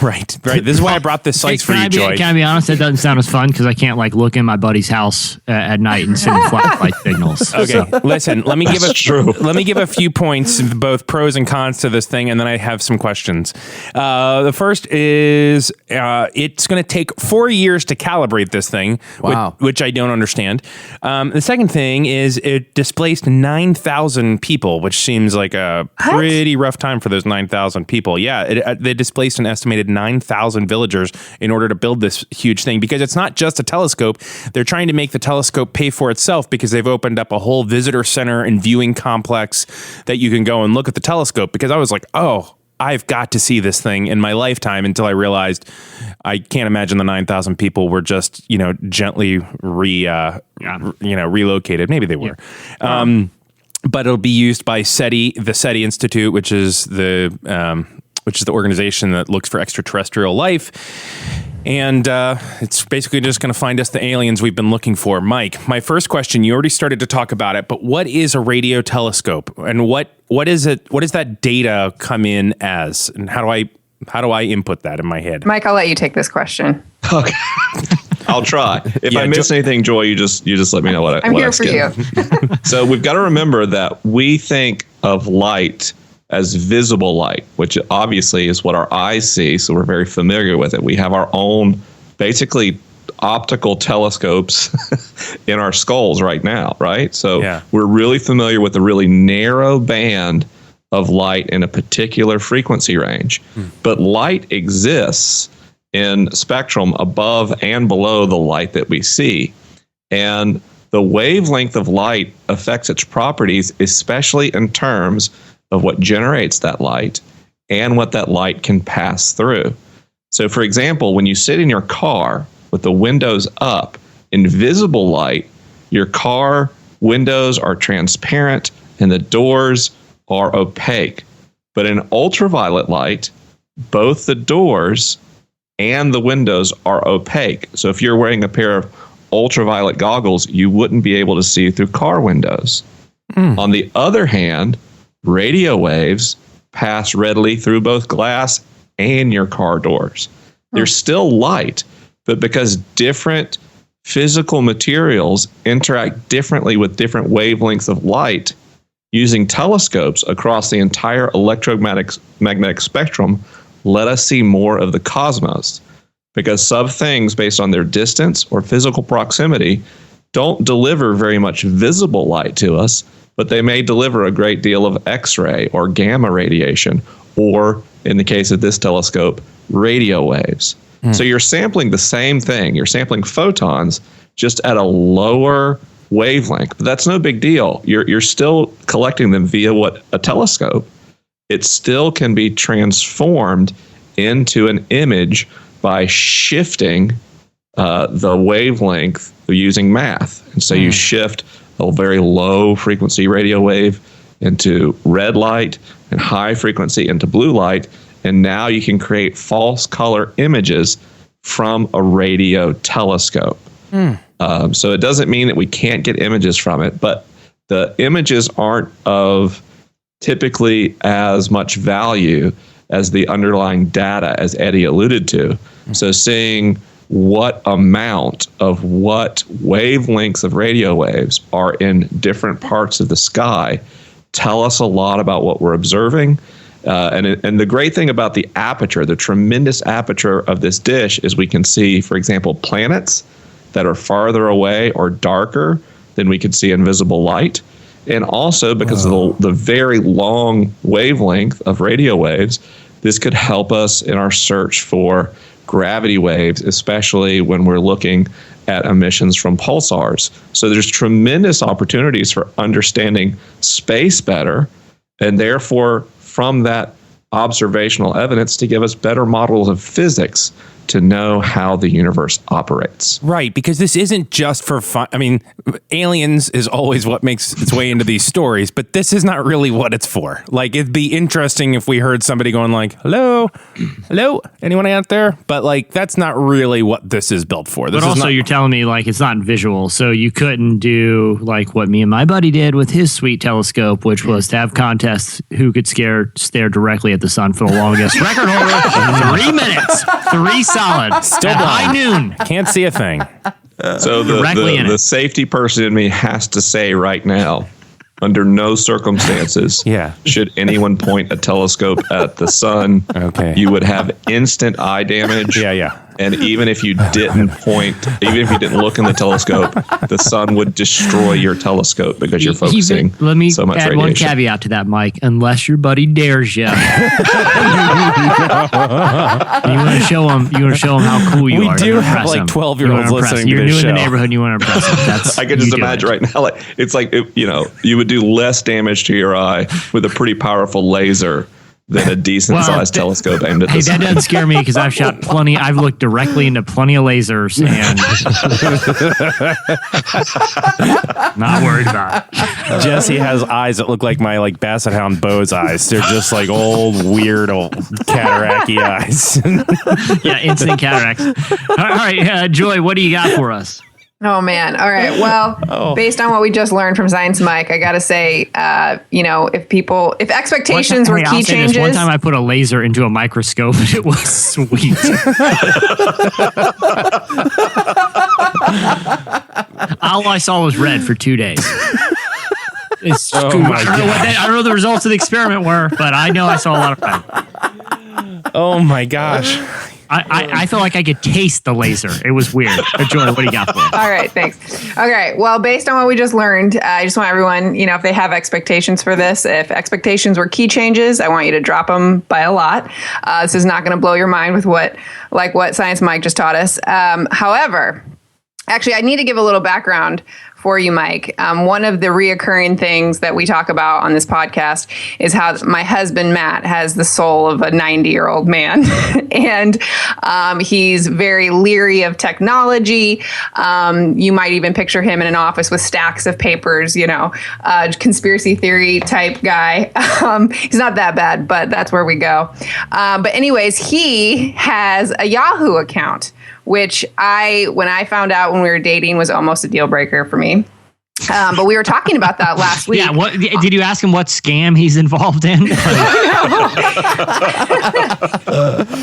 Right. This is why I brought this slice for you, Joy. Can I be honest? That doesn't sound as fun because I can't like look in my buddy's house at night and send flashlight signals. Okay, listen. Let me give a few points, both pros and cons to this thing, and then I have some questions. The first is it's going to take 4 years to calibrate this thing, which I don't understand. The second thing is it displaced 9,000 people, which seems like a pretty rough time for those 9,000 people. Yeah, they displaced an estimated 9,000 villagers in order to build this huge thing, because it's not just a telescope. They're trying to make the telescope pay for itself, because they've opened up a whole visitor center and viewing complex that you can go and look at the telescope. Because I was like, oh, I've got to see this thing in my lifetime, until I realized I can't imagine the 9,000 people were just, gently relocated. Maybe they were. Yeah. But it'll be used by SETI, the SETI Institute, which is the organization that looks for extraterrestrial life. And it's basically just going to find us the aliens we've been looking for. Mike, my first question, you already started to talk about it, but what is a radio telescope? And what is it? What does that data come in as? And how do I input that in my head? Mike, I'll let you take this question. Okay. I'll try. If I miss anything, Joy, you just let me know what I'm what here I for skip. you. So we've got to remember that we think of light as visible light, which obviously is what our eyes see. So we're very familiar with it. We have our own basically optical telescopes in our skulls right now, right? So we're really familiar with the really narrow band of light in a particular frequency range. But light exists in spectrum above and below the light that we see. And the wavelength of light affects its properties, especially in terms of what generates that light and what that light can pass through. So, for example, when you sit in your car with the windows up, in visible light, your car windows are transparent and the doors are opaque. But in ultraviolet light, both the doors and the windows are opaque. So if you're wearing a pair of ultraviolet goggles, you wouldn't be able to see through car windows. On the other hand, radio waves pass readily through both glass and your car doors. There's still light, but because different physical materials interact differently with different wavelengths of light, using telescopes across the entire electromagnetic spectrum let us see more of the cosmos, because some things based on their distance or physical proximity don't deliver very much visible light to us, but they may deliver a great deal of X-ray or gamma radiation, or in the case of this telescope, radio waves. So you're sampling the same thing. You're sampling photons just at a lower wavelength, but that's no big deal. You're still collecting them via what a telescope. It still can be transformed into an image by shifting the wavelength using math. And so you shift a very low frequency radio wave into red light and high frequency into blue light. And now you can create false color images from a radio telescope. So it doesn't mean that we can't get images from it, but the images aren't of typically as much value as the underlying data, as Eddie alluded to. So seeing what amount of what wavelengths of radio waves are in different parts of the sky tell us a lot about what we're observing. And the great thing about the aperture, the tremendous aperture of this dish, is we can see, for example, planets that are farther away or darker than we could see in visible light. And also because of the very long wavelength of radio waves, this could help us in our search for gravity waves, especially when we're looking at emissions from pulsars. So there's tremendous opportunities for understanding space better, and therefore from that observational evidence to give us better models of physics to know how the universe operates. Right, because this isn't just for fun. I mean, aliens is always what makes its way into these stories, but this is not really what it's for. Like, it'd be interesting if we heard somebody going like, hello, anyone out there? But like, that's not really what this is built for. This but is also, not- you're telling me like it's not visual, so you couldn't do like what me and my buddy did with his sweet telescope, which was to have contests who could stare directly at the sun for the longest. Record holder, 3 minutes, 3 solid, Still at high blind. noon. Can't see a thing. So Directly in the it. safety person in me has to say right now, under no circumstances should anyone point a telescope at the sun. Okay. You would have instant eye damage. Yeah. And even if you didn't look in the telescope, the sun would destroy your telescope because you're focusing Let me so much add radiation. one caveat to that, Mike. Unless your buddy dares you, you want to show him how cool you We are. do You wanna have, impress like, him. 12-year-olds You wanna impress listening him. to You're this new in show. the neighborhood. And you want to impress him. That's I can you just do imagine it. right now, like it's like you would do less damage to your eye with a pretty powerful laser than a decent sized telescope aimed at the Hey, sun. that doesn't scare me because I've shot plenty. I've looked directly into plenty of lasers and not worried about it. Jesse has eyes that look like my like Basset Hound Bo's eyes. They're just like old, weird, old cataracty eyes. Yeah, instant cataracts. All right, Joy, what do you got for us? Oh man. All right. Well, based on what we just learned from Science Mike, I got to say, if expectations were I'll key say this. changes. One time I put a laser into a microscope and it was sweet. All I saw was red for 2 days. It's Oh cool. my I don't know what the results of the experiment were, but I know I saw a lot of red. Oh my gosh. I felt like I could taste the laser. It was weird. Joy, what do you got for us? All right, thanks. Okay, well, based on what we just learned, I just want everyone, if they have expectations for this, if expectations were key changes, I want you to drop them by a lot. This is not going to blow your mind with what Science Mike just taught us. However, actually, I need to give a little background for you, Mike. One of the reoccurring things that we talk about on this podcast is how my husband, Matt, has the soul of a 90-year-old man. And he's very leery of technology. You might even picture him in an office with stacks of papers, conspiracy theory type guy. He's not that bad, but that's where we go. But anyways, he has a Yahoo account, which when I found out when we were dating was almost a deal breaker for me. But we were talking about that last week. Yeah. What did you ask him? What scam he's involved in?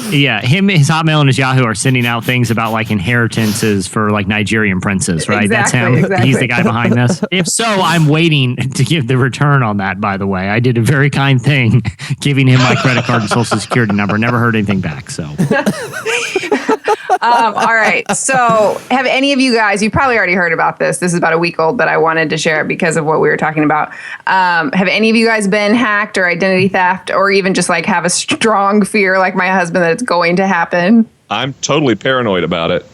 Yeah, his Hotmail and his Yahoo are sending out things about like inheritances for like Nigerian princes, right? That's him. Exactly. He's the guy behind this. If so, I'm waiting to give the return on that. By the way, I did a very kind thing, giving him my credit card and social security number. Never heard anything back. So. All right. So have any of you guys, you probably already heard about this. This is about a week old, but I wanted to share it because of what we were talking about. Have any of you guys been hacked or identity theft or even just like have a strong fear like my husband that it's going to happen? I'm totally paranoid about it.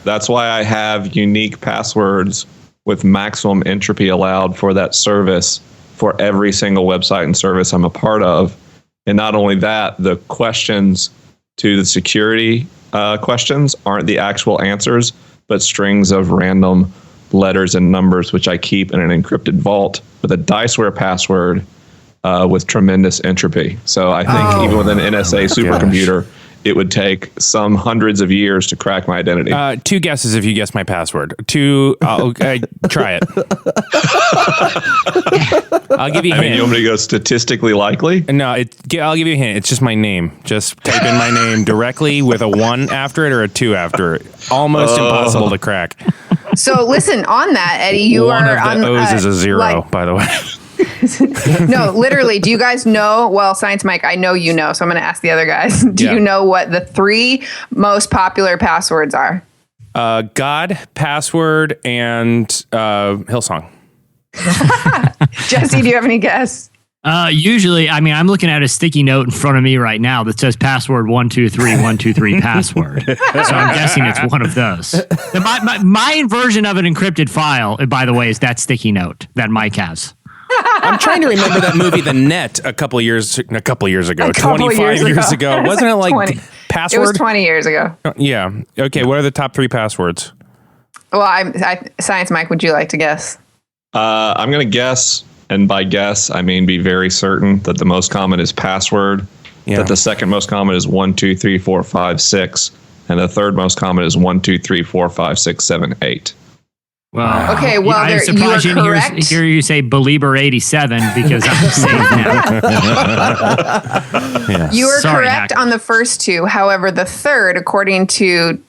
That's why I have unique passwords with maximum entropy allowed for that service for every single website and service I'm a part of. And not only that, the questions to the security questions aren't the actual answers, but strings of random letters and numbers, which I keep in an encrypted vault with a Diceware password with tremendous entropy. So I think even with an NSA supercomputer, it would take some hundreds of years to crack my identity. 2 guesses if you guess my password. 2, try it. I'll give you a hint. You want me to go statistically likely? No, I'll give you a hint. It's just my name. Just type in my name directly with a 1 after it or a 2 after it. Almost impossible to crack. So listen, on that, Eddie, you One are of on the O's is a 0, by the way. No, literally. Do you guys know? Well, Science Mike, I know you know, so I'm going to ask the other guys. Do you know what the 3 most popular passwords are? God, password, and Hillsong. Jesse, do you have any guess? Usually, I'm looking at a sticky note in front of me right now that says password 123 password. So I'm guessing it's one of those. My version of an encrypted file, by the way, is that sticky note that Mike has. I'm trying to remember that movie, The Net, a couple years ago, 25 years ago. Wasn't it like 20. password? It was 20 years ago. Yeah. Okay. What are the top 3 passwords? Well, Science Mike, would you like to guess? I'm going to guess, and by guess, I mean be very certain that the most common is password, that the second most common is 1, 2, 3, 4, 5, 6, and the third most common is 1, 2, 3, 4, 5, 6, 7, 8. Well, okay, well, I'm surprised you didn't hear you say Belieber 87 because I'm safe now. You are correct on the first 2. However, the third, according to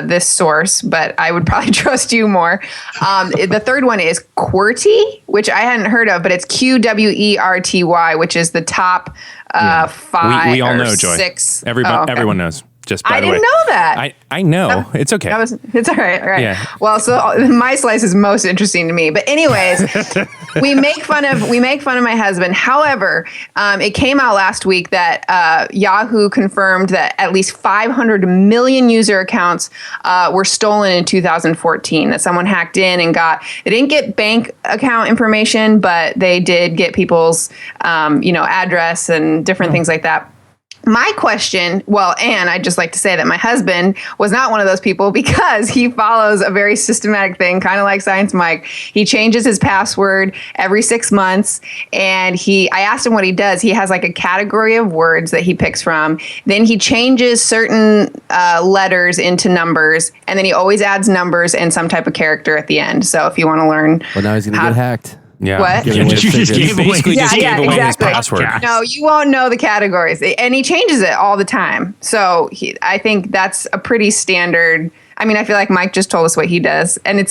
this source, but I would probably trust you more. The third one is QWERTY, which I hadn't heard of, but it's QWERTY, which is the top 5 we all or know, Joy. 6. Everyone knows. Just by I the way. didn't know that. I know. It's okay. It's all right. All right. Yeah. Well, so my slice is most interesting to me. But anyways, we make fun of my husband. However, it came out last week that Yahoo confirmed that at least 500 million user accounts were stolen in 2014. That someone hacked in and they didn't get bank account information, but they did get people's address and different things like that. My question, and I'd just like to say that my husband was not one of those people because he follows a very systematic thing, kind of like Science Mike. He changes his password every 6 months, and I asked him what he does. He has like a category of words that he picks from. Then he changes certain letters into numbers, and then he always adds numbers and some type of character at the end. So if you want to learn, well, now he's going to get hacked. Yeah. What? You just gave away his password. No, you won't know the categories. And he changes it all the time. So I think that's a pretty standard. I mean, I feel like Mike just told us what he does, and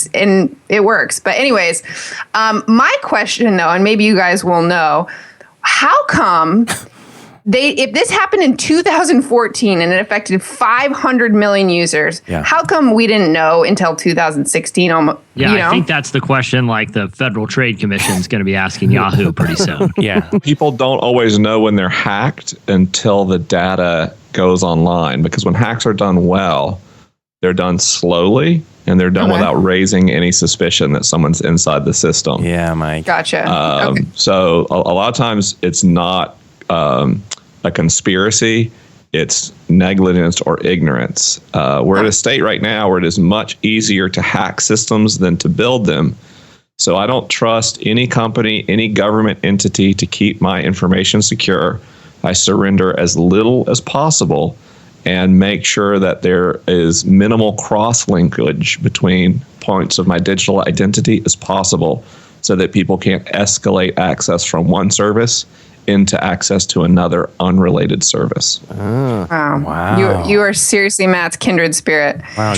it works. But anyways, my question though, and maybe you guys will know, how come if this happened in 2014 and it affected 500 million users, how come we didn't know until 2016? I think that's the question like the Federal Trade Commission is going to be asking Yahoo pretty soon. Yeah. People don't always know when they're hacked until the data goes online, because when hacks are done well, they're done slowly, and they're done without raising any suspicion that someone's inside the system. Yeah, Mike. Gotcha. Okay. So a lot of times it's not a conspiracy. It's negligence or ignorance. We're at a state right now where it is much easier to hack systems than to build them. So I don't trust any company, any government entity to keep my information secure. I surrender as little as possible and make sure that there is minimal cross-linkage between points of my digital identity as possible so that people can't escalate access from one service into access to another unrelated service. Wow. You are seriously Matt's kindred spirit. Wow,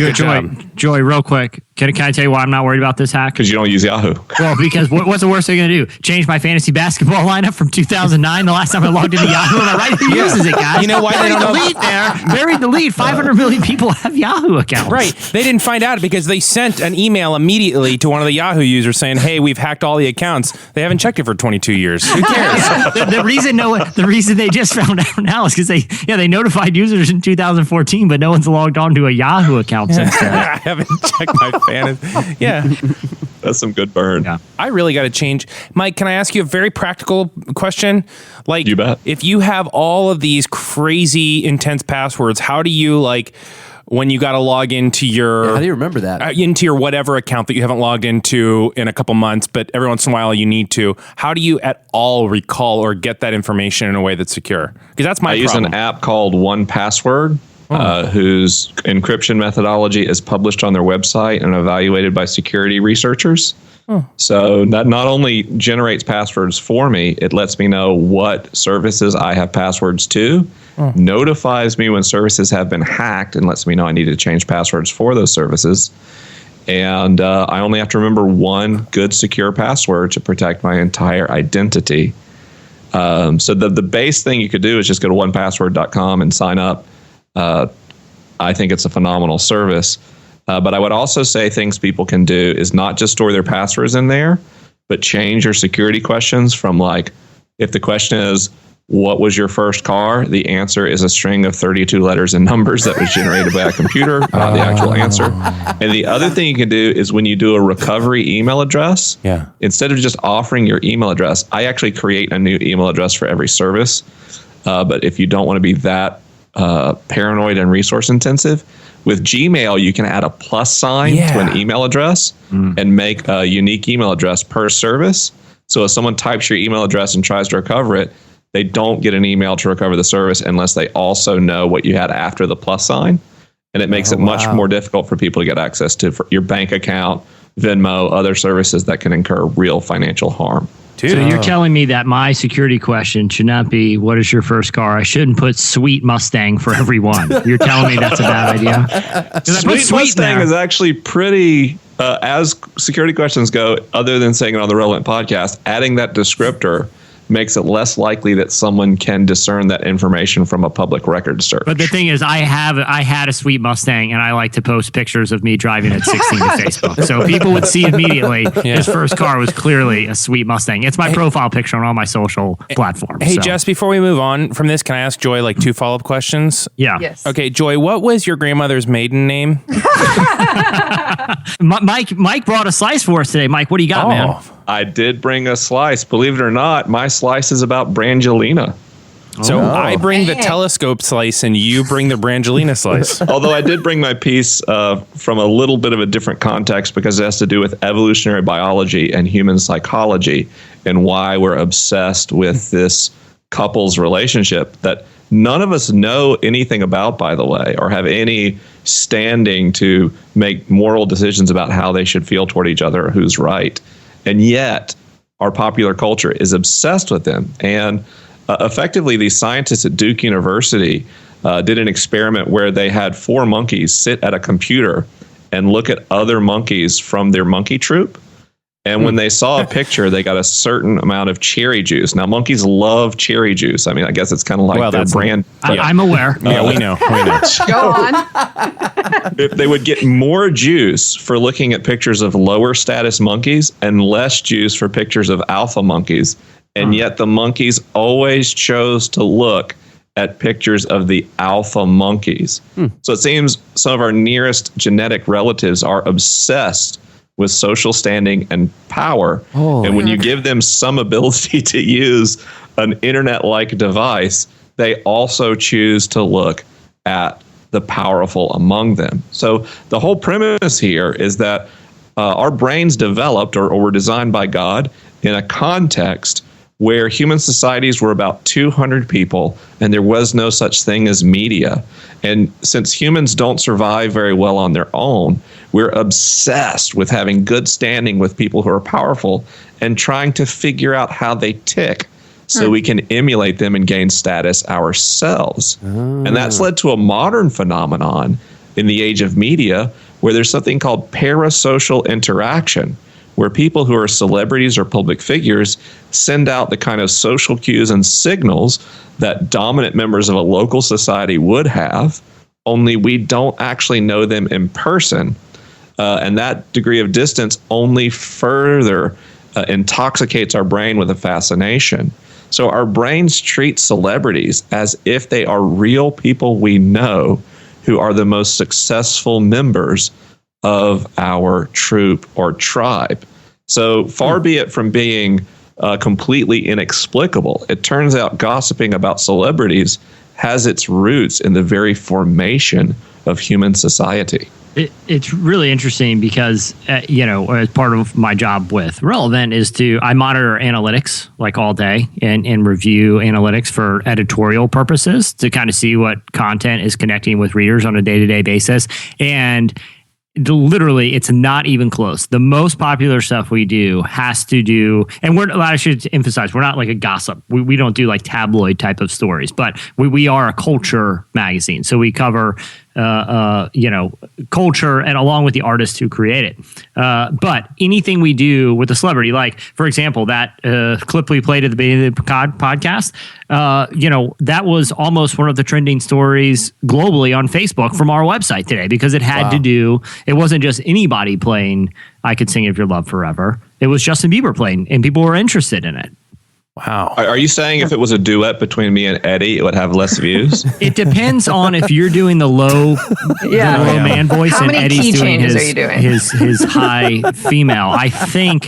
Joy, real quick. Can I tell you why I'm not worried about this hack? Because you don't use Yahoo. Well, because what's the worst they're going to do? Change my fantasy basketball lineup from 2009, the last time I logged into Yahoo. Am I right? Who uses it, guys? You know why they don't know? Delete there. Buried the lead. 500 million people have Yahoo accounts. Right. They didn't find out because they sent an email immediately to one of the Yahoo users saying, hey, we've hacked all the accounts. They haven't checked it for 22 years. Who cares? The reason they just found out now is because they notified users in 2014, but no one's logged on to a Yahoo account since then. I haven't checked my fantasy. Yeah. That's some good burn. Yeah. I really got to change. Mike, can I ask you a very practical question? Like, you bet. If you have all of these crazy intense passwords, how do you, like, when you got to log into your... how do you remember that? Into your whatever account that you haven't logged into in a couple months, but every once in a while you need to. How do you at all recall or get that information in a way that's secure? Because that's my problem. I use an app called 1Password. Whose encryption methodology is published on their website and evaluated by security researchers. So that not only generates passwords for me, it lets me know what services I have passwords to, notifies me when services have been hacked, and lets me know I need to change passwords for those services. And I only have to remember one good secure password to protect my entire identity. So the base thing you could do is just go to onepassword.com and sign up. I think it's a phenomenal service. But I would also say things people can do is not just store their passwords in there, but change your security questions from, like, if the question is, what was your first car? The answer is a string of 32 letters and numbers that was generated by a computer, not the actual answer. And the other thing you can do is when you do a recovery email address, instead of just offering your email address, I actually create a new email address for every service. But if you don't want to be that paranoid and resource intensive, with Gmail you can add a plus sign to an email address and make a unique email address per service. So if someone types your email address and tries to recover it, they don't get an email to recover the service unless they also know what you had after the plus sign. And it makes it much more difficult for people to get access to your bank account, Venmo, other services that can incur real financial harm. So you're telling me that my security question should not be, what is your first car? I shouldn't put Sweet Mustang for every one. You're telling me that's a bad idea? Sweet Mustang is actually pretty, as security questions go, other than saying it on the Relevant podcast, adding that descriptor makes it less likely that someone can discern that information from a public record search. But the thing is, I had a Sweet Mustang, and I like to post pictures of me driving at 16 to Facebook. So people would see immediately his first car was clearly a Sweet Mustang. It's my profile picture on all my social platforms. Hey, Jess, before we move on from this, can I ask Joy like 2 follow-up questions? Yeah. Yes. Okay, Joy, what was your grandmother's maiden name? Mike brought a slice for us today. Mike, what do you got, man? I did bring a slice. Believe it or not, my slice is about Brangelina. So I bring the telescope slice and you bring the Brangelina slice. Although I did bring my piece from a little bit of a different context because it has to do with evolutionary biology and human psychology and why we're obsessed with this couple's relationship that none of us know anything about, by the way, or have any standing to make moral decisions about how they should feel toward each other or who's right. And yet our popular culture is obsessed with them. And effectively, these scientists at Duke University did an experiment where they had 4 monkeys sit at a computer and look at other monkeys from their monkey troop. And when they saw a picture, they got a certain amount of cherry juice. Now, monkeys love cherry juice. I mean, I guess it's kind of like their brand. I'm aware. Yeah, we know. Go on. They would get more juice for looking at pictures of lower status monkeys and less juice for pictures of alpha monkeys. And yet the monkeys always chose to look at pictures of the alpha monkeys. So it seems some of our nearest genetic relatives are obsessed with social standing and power. And when you give them some ability to use an internet-like device, they also choose to look at the powerful among them. So the whole premise here is that our brains developed or were designed by God in a context where human societies were about 200 people and there was no such thing as media. And since humans don't survive very well on their own, we're obsessed with having good standing with people who are powerful and trying to figure out how they tick so we can emulate them and gain status ourselves. And that's led to a modern phenomenon in the age of media where there's something called parasocial interaction, where people who are celebrities or public figures send out the kind of social cues and signals that dominant members of a local society would have, only we don't actually know them in person. And that degree of distance only further intoxicates our brain with a fascination. So our brains treat celebrities as if they are real people we know who are the most successful members of our troop or tribe. So far be it from being completely inexplicable. It turns out gossiping about celebrities has its roots in the very formation of human society. It's really interesting because, as part of my job with Relevant is I monitor analytics like all day and review analytics for editorial purposes to kind of see what content is connecting with readers on a day-to-day basis. And literally, it's not even close. The most popular stuff we do has to do, and I should emphasize, we're not like a gossip. We don't do like tabloid type of stories, but we are a culture magazine. So we cover culture and along with the artists who create it. But anything we do with a celebrity, like for example, that clip we played at the beginning of the podcast, that was almost one of the trending stories globally on Facebook from our website today because it had to do, it wasn't just anybody playing I Could Sing If Your Love Forever. It was Justin Bieber playing and people were interested in it. Wow. Are you saying if it was a duet between me and Eddie, it would have less views? It depends on if you're doing the low, low man voice How and many Eddie's key doing changes are you doing? his high female. I think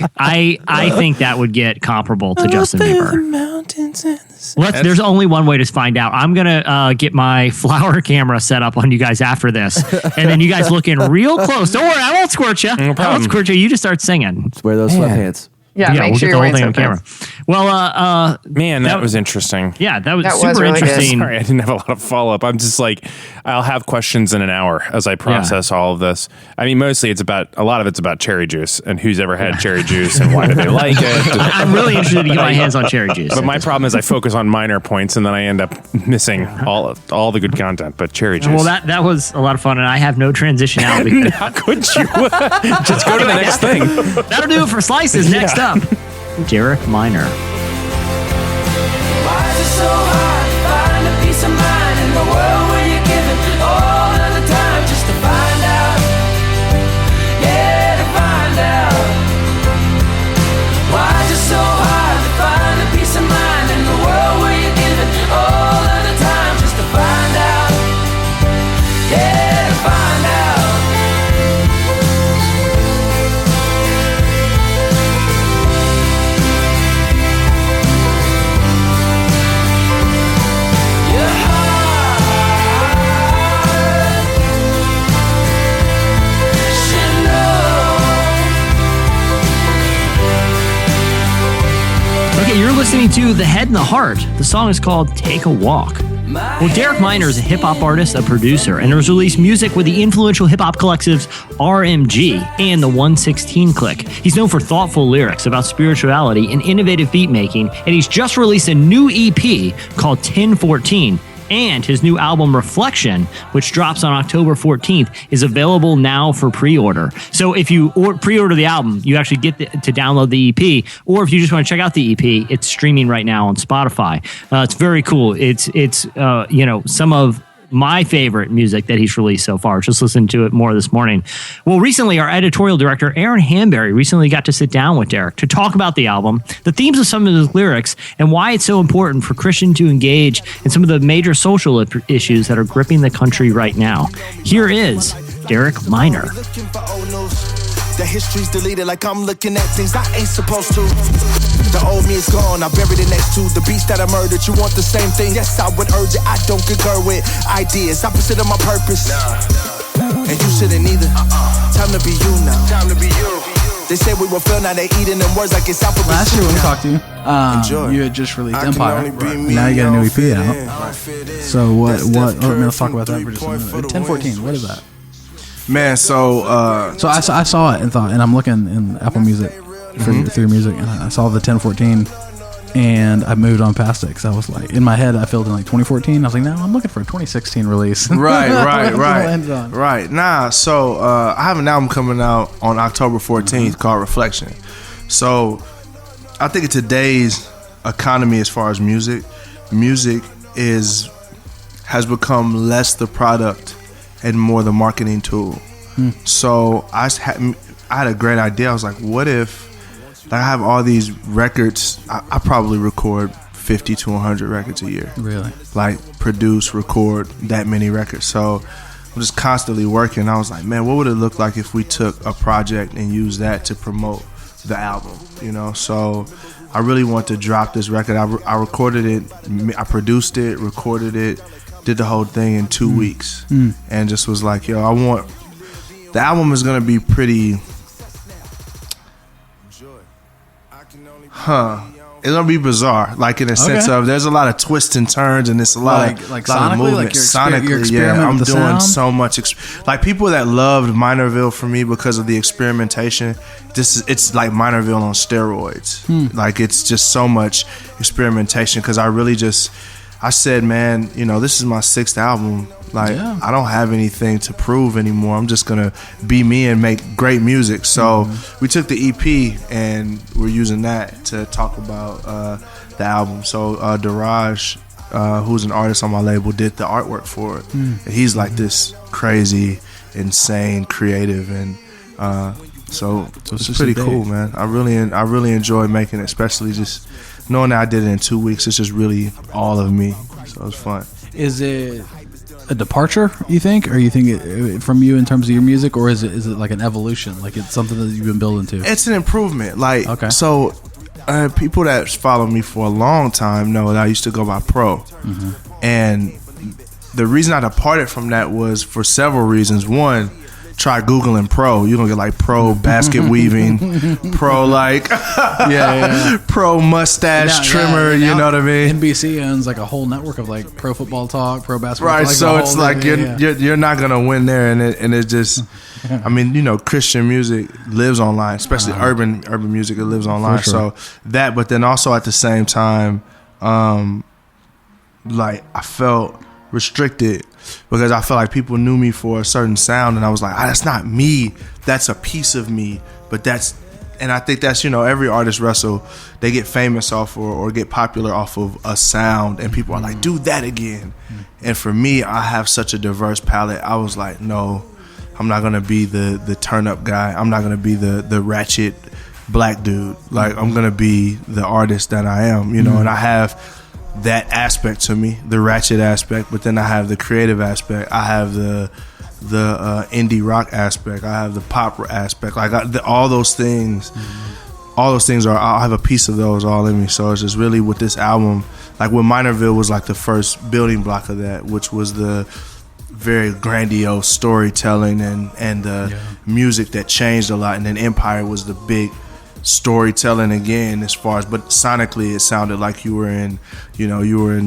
that would get comparable to Justin Bieber. There's only one way to find out. I'm gonna get my flower camera set up on you guys after this, and then you guys look in real close. Don't worry, I won't squirt you. No problem. I won't squirt you. You just start singing. Let's wear those sweatpants. Yeah, make we'll sure get the you're whole wearing thing on camera. sweatpants. Well, Man, that was interesting. yeah, that was That was super really good. interesting. Sorry, I didn't have a lot of follow-up. I'm just like, I'll have questions in an hour as I process all of this. I mean, mostly a lot of it's about cherry juice and who's ever had cherry juice and why do they like it. I'm really interested to get my hands on cherry juice. But my problem is I focus on minor points and then I end up missing all the good content. But cherry juice. Well, that was a lot of fun, and I have no transitionality. How could you? Just go to the next thing. That'll do it for Slices. Next up, Derek Minor. Why is it so hard to find a peace of mind in the world where you're giving all of the time just to find out? Yeah, to find out. Why is it so hard to find a peace of mind in the world where you're giving all of the time just to find out? Yeah, to find out. Okay, you're listening to The Head and the Heart. The song is called Take a Walk. Well, Derek Minor is a hip-hop artist, a producer, and has released music with the influential hip-hop collectives RMG and the 116 Click. He's known for thoughtful lyrics about spirituality and innovative beat making, and he's just released a new EP called 1014. And his new album, Reflection, which drops on October 14th, is available now for pre-order. So if you pre-order the album, you actually get to download the EP. Or if you just want to check out the EP, it's streaming right now on Spotify. It's very cool. It's some of my favorite music that he's released so far. Just listened to it more this morning. Well, recently, our editorial director, Aaron Hanberry, recently got to sit down with Derek to talk about the album, the themes of some of his lyrics, and why it's so important for Christian to engage in some of the major social issues that are gripping the country right now. Here is Derek Minor. The history's deleted like I'm looking at things I ain't supposed to. The old me is gone, I buried it next to the beast that I murdered. You want the same thing? Yes, I would urge it. I don't concur with ideas opposite of my purpose. And you shouldn't either. Time to be you now. Time to be you. They said we will fail, now they eating them words like it's alphabet. Last year when we talked to you, you had just released Empire. Now you got a new EP out. So what? Let's talk about that for just a minute. 1014. What is that? Man, so I saw it and thought, and I'm looking in Apple Music through music, and I saw the 1014, and I moved on past it because I was like, in my head, I filled in like 2014. I was like, no, I'm looking for a 2016 release. Right. Nah, so I have an album coming out on October 14th called Reflection. So I think in today's economy, as far as music has become less the product and more the marketing tool. So I had a great idea. I was like, what if I have all these records? I probably record 50 to 100 records a year. Really? Like produce, record that many records. So I'm just constantly working. I was like, man, what would it look like if we took a project and used that to promote the album? You know, so I really want to drop this record. I recorded it, I produced it, recorded it, did the whole thing in 2 weeks, and just was like, yo, the album is gonna be pretty, it's gonna be bizarre, like in a sense of there's a lot of twists and turns, and it's a lot of sonically, movement. like Sonically, yeah, I'm doing so much. Like people that loved Minorville for me because of the experimentation. It's like Minorville on steroids. Like it's just so much experimentation because I said, man, you know, this is my 6th album. Like, I don't have anything to prove anymore. I'm just going to be me and make great music. So we took the EP and we're using that to talk about the album. So Daraj, who's an artist on my label, did the artwork for it. And he's like this crazy, insane, creative. And so it's pretty cool, man. I really enjoy making it, especially just knowing that I did it in 2 weeks. It's just really all of me, so it's fun. Is it a departure, you think, or you think it, from you in terms of your music, or is it like an evolution, like it's something that you've been building to? It's an improvement. Like, so people that follow me for a long time know that I used to go by Pro, and the reason I departed from that was for several reasons. One, try Googling Pro. You're gonna get like Pro basket weaving, Pro like Pro mustache trimmer. You know what I mean? NBC owns like a whole network of like Pro Football Talk, Pro Basketball Talk. Right, like so it's like you're not gonna win there, and it just, I mean, you know, Christian music lives online, especially urban music. It lives online. Sure. So that, but then also at the same time, like I felt restricted because I felt like people knew me for a certain sound, and I was like, that's not me. That's a piece of me. But and I think that's, you know, every artist, Russell, they get famous off or get popular off of a sound, and people are like, do that again. And for me, I have such a diverse palette. I was like, no, I'm not gonna be the turn up guy. I'm not gonna be the ratchet black dude. Like, I'm gonna be the artist that I am, you know. And I have that aspect to me, the ratchet aspect, but then I have the creative aspect. I have the indie rock aspect. I have the pop aspect. Like all those things. All those things I have a piece of those all in me. So it's just really with this album, like when Minorville was like the first building block of that, which was the very grandiose storytelling and the music that changed a lot, and then Empire was the big storytelling again, as far as, but sonically it sounded like you were in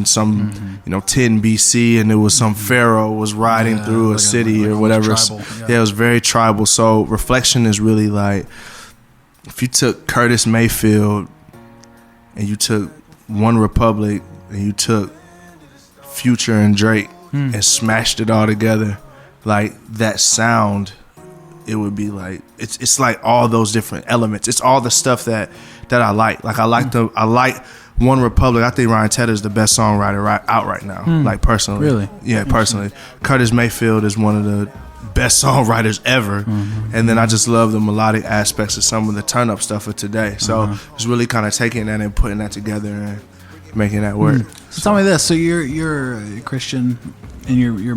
some 10 BC, and it was some pharaoh was riding through a city or whatever. It was very tribal. So Reflection is really like, if you took Curtis Mayfield and you took One Republic and you took Future and Drake and smashed it all together, like that sound, it would be like, it's like all those different elements. It's all the stuff that I like. Like I like One Republic, I think Ryan Tedder is the best songwriter out right now. Like personally, Really? yeah, personally. Curtis Mayfield is one of the best songwriters ever, and then I just love the melodic aspects of some of the turn up stuff of today. So it's really kind of taking that and putting that together and making that work. So tell me this: so you're a Christian, and your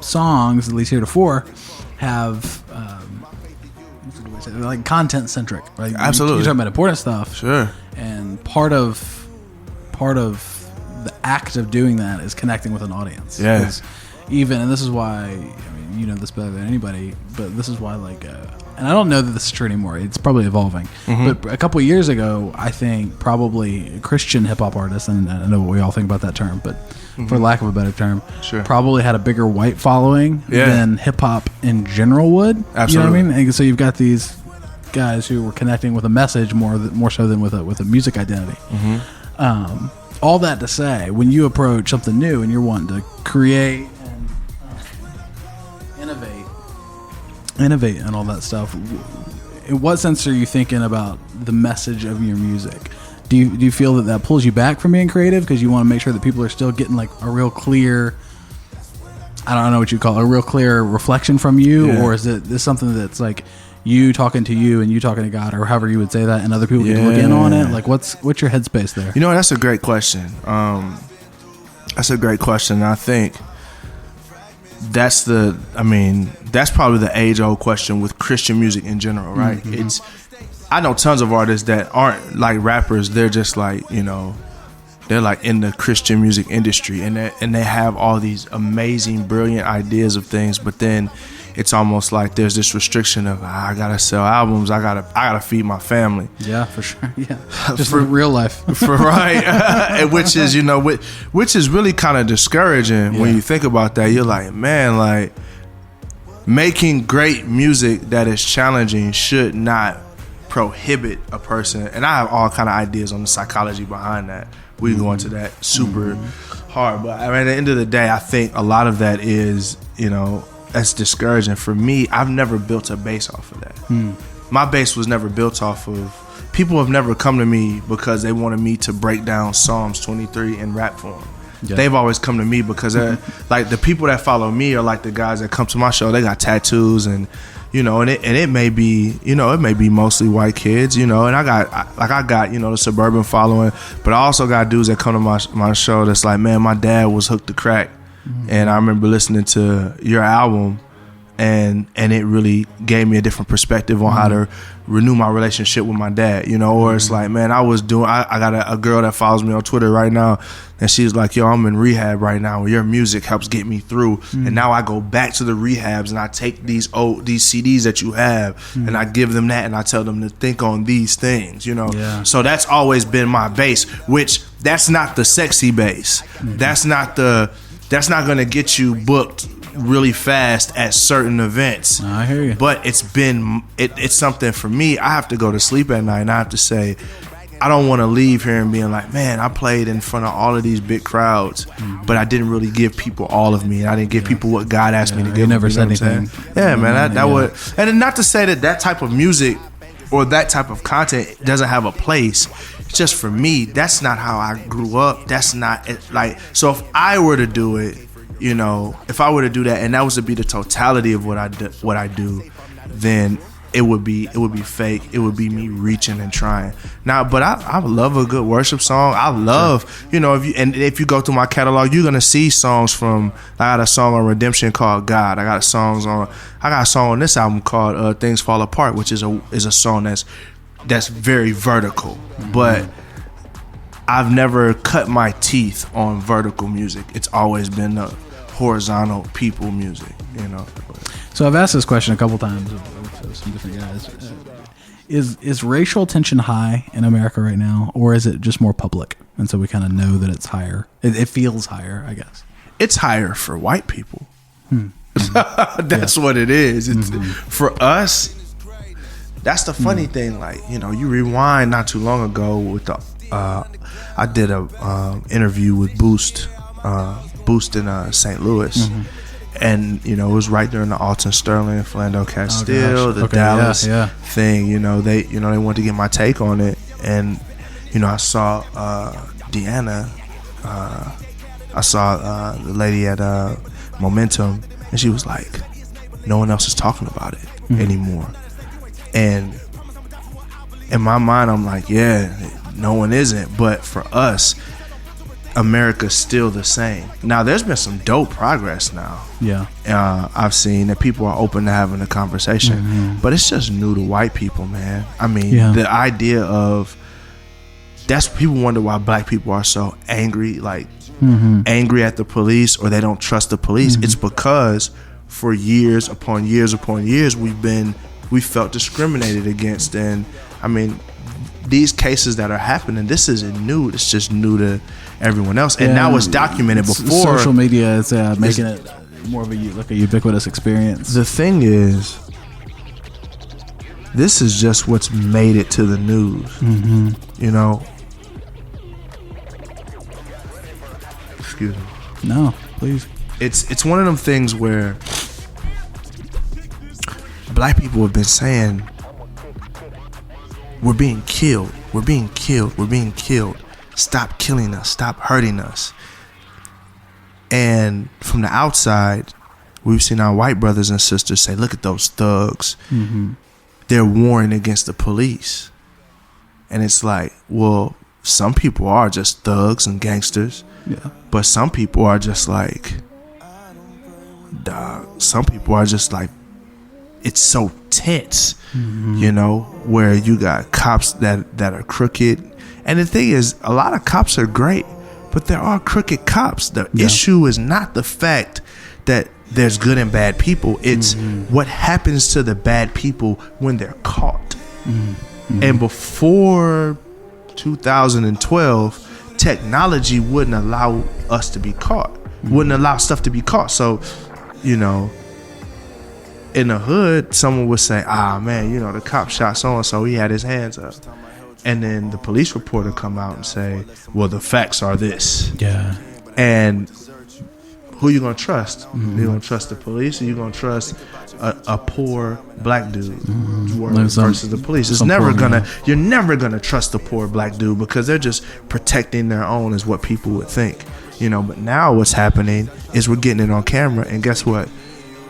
songs, at least heretofore, have like content centric, right? Absolutely. You're talking about important stuff, Sure. and part of the act of doing that is connecting with an audience. Yeah. 'Cause even, and this is why, I mean, you know this better than anybody, but this is why, like, and I don't know that this is true anymore. It's probably evolving. But a couple of years ago, I think probably Christian hip hop artists, and I know what we all think about that term, but for lack of a better term, Sure. probably had a bigger white following Yeah. than hip hop in general would. Absolutely. You know what I mean? And so you've got these guys who were connecting with a message more so than with a music identity. All that to say, when you approach something new and you're wanting to create and innovate and all that stuff, in what sense are you thinking about the message of your music? Do you feel that pulls you back from being creative because you want to make sure that people are still getting like a real clear, I don't know what you call it, a real clear reflection from you? Yeah. Or is this something that's like you talking to you and you talking to God, or however you would say that, and other people get to look in on it? Like, what's your headspace there? You know, that's a great question. That's a great question. I think that's probably the age-old question with Christian music in general, right? I know tons of artists that aren't like rappers. They're just like, you know, they're like in the Christian music industry, and they have all these amazing, brilliant ideas of things, but then it's almost like there's this restriction of I gotta sell albums, I gotta feed my family. Yeah, for sure. Yeah, just for real life, right? which is, you know, which is really kind of discouraging when you think about that. You're like, man, like making great music that is challenging should not prohibit a person. And I have all kind of ideas on the psychology behind that. We go into that super hard, but I mean, at the end of the day, I think a lot of that is, you know, that's discouraging. For me, I've never built a base off of that. My base was never built off of, people have never come to me because they wanted me to break down Psalms 23 in rap form. Yeah. They've always come to me because like the people that follow me are like the guys that come to my show. They got tattoos, and you know, and it may be, you know, it may be mostly white kids, you know, and I got, you know, the suburban following, but I also got dudes that come to my show that's like, man, my dad was hooked to crack. And I remember listening to your album, and it really gave me a different perspective on how to renew my relationship with my dad, you know. Or it's like, man, I got a girl that follows me on Twitter right now, and she's like, yo, I'm in rehab right now, your music helps get me through. And now I go back to the rehabs and I take these CDs that you have, and I give them that, and I tell them to think on these things, you know. So that's always been my base, which that's not the sexy base. That's not going to get you booked really fast at certain events. I hear you. But it's something for me. I have to go to sleep at night and I have to say, I don't want to leave here and being like, man, I played in front of all of these big crowds, but I didn't really give people all of me, and I didn't give people what God asked me to give. You never them, said anything. Yeah, man, that would, and not to say that type of music or that type of content doesn't have a place. It's just for me, that's not how I grew up. That's not like, so if I were to do it, you know, if I were to do that, and that was to be the totality of what I do, then it would be fake. It would be me reaching and trying. Now, but I love a good worship song. I love, you know, if you go through my catalog, you're gonna see songs from. I got a song on Redemption called God. I got a song on this album called Things Fall Apart, which is a song that's very vertical, but I've never cut my teeth on vertical music. It's always been the horizontal people music, you know. So I've asked this question a couple times of some different guys. Is racial tension high in America right now, or is it just more public, and so we kind of know that it's higher? It feels higher, I guess. It's higher for white people. That's what it is. It's for us. That's the funny thing. Like, you know, you rewind not too long ago with the. I did a interview with Boost in St. Louis. And, you know, it was right during the Alton Sterling, Philando Castile, the Dallas thing. You know, they wanted to get my take on it. And You know, I saw Deanna. I saw the lady at Momentum, and she was like, no one else is talking about it anymore. And in my mind, I'm like, yeah, no one isn't. But for us, America's still the same. Now, there's been some dope progress now. Yeah. I've seen that people are open to having a conversation, but it's just new to white people, man. I mean, the idea of that's people wonder why black people are so angry, like angry at the police, or they don't trust the police. It's because for years upon years upon years, we felt discriminated against. And I mean, these cases that are happening, this isn't new. It's just new to everyone else. And now it's documented before. Social media is making it more of a ubiquitous experience. The thing is, this is just what's made it to the news. You know? Excuse me. No, please. It's one of them things where black people have been saying, we're being killed. We're being killed. We're being killed. Stop killing us. Stop hurting us. And from the outside, we've seen our white brothers and sisters say, look at those thugs. They're warring against the police. And it's like, well, some people are just thugs and gangsters. Yeah. But some people are just like, dog. Some people are just like, it's so tense, you know, where you got cops that are crooked. And the thing is, a lot of cops are great, but there are crooked cops. The issue is not the fact that there's good and bad people. It's what happens to the bad people when they're caught. And before 2012, technology wouldn't allow us to be caught, wouldn't allow stuff to be caught. So, you know, in the hood, someone would say, man, you know, the cop shot so-and-so, he had his hands up. And then the police reporter come out and say, well, the facts are this. Yeah. And who you going to trust? You going to trust the police, or you going to trust a poor black dude versus the police? It's never gonna. You're never gonna trust the poor black dude, because they're just protecting their own, is what people would think, you know. But now what's happening is we're getting it on camera, and guess what?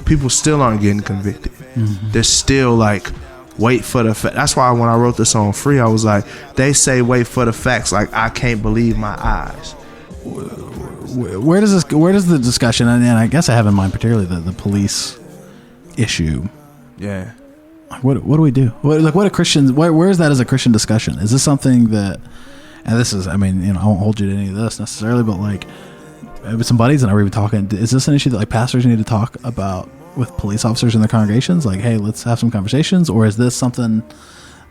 People still aren't getting convicted. They're still like, wait for the facts. That's why when I wrote this on Free, I was like, they say wait for the facts, like I can't believe my eyes. Where does the discussion, and I guess I have in mind particularly the police issue. Yeah. What do we do? What are Christians? Where is that as a Christian discussion? Is this something that? And this is, I mean, you know, I won't hold you to any of this necessarily, but like, with some buddies and I were even talking. Is this an issue that like pastors need to talk about with police officers in their congregations? Like, hey, let's have some conversations. Or is this something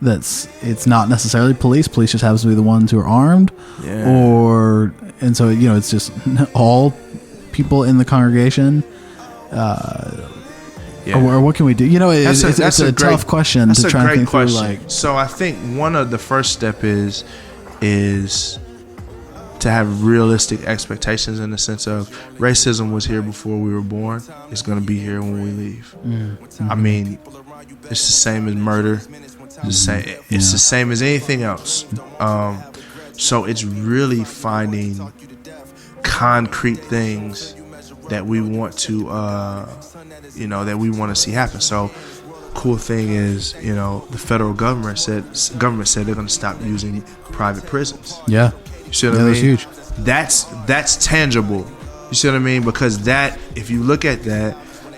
it's not necessarily police just happens to be the ones who are armed? Yeah. And so, you know, it's just all people in the congregation. Or what can we do? You know, it's a tough question to try and think through. Like, so I think one of the first step is to have realistic expectations, in the sense of racism was here before we were born. It's going to be here when we leave. I mean, it's the same as murder. It's the same as anything else. So it's really finding concrete things that we want to, that we want to see happen. So, cool thing is, you know, the federal government said they're going to stop using private prisons. Yeah. You see what I mean? That's huge. That's tangible. You see what I mean? Because that, if you look at that,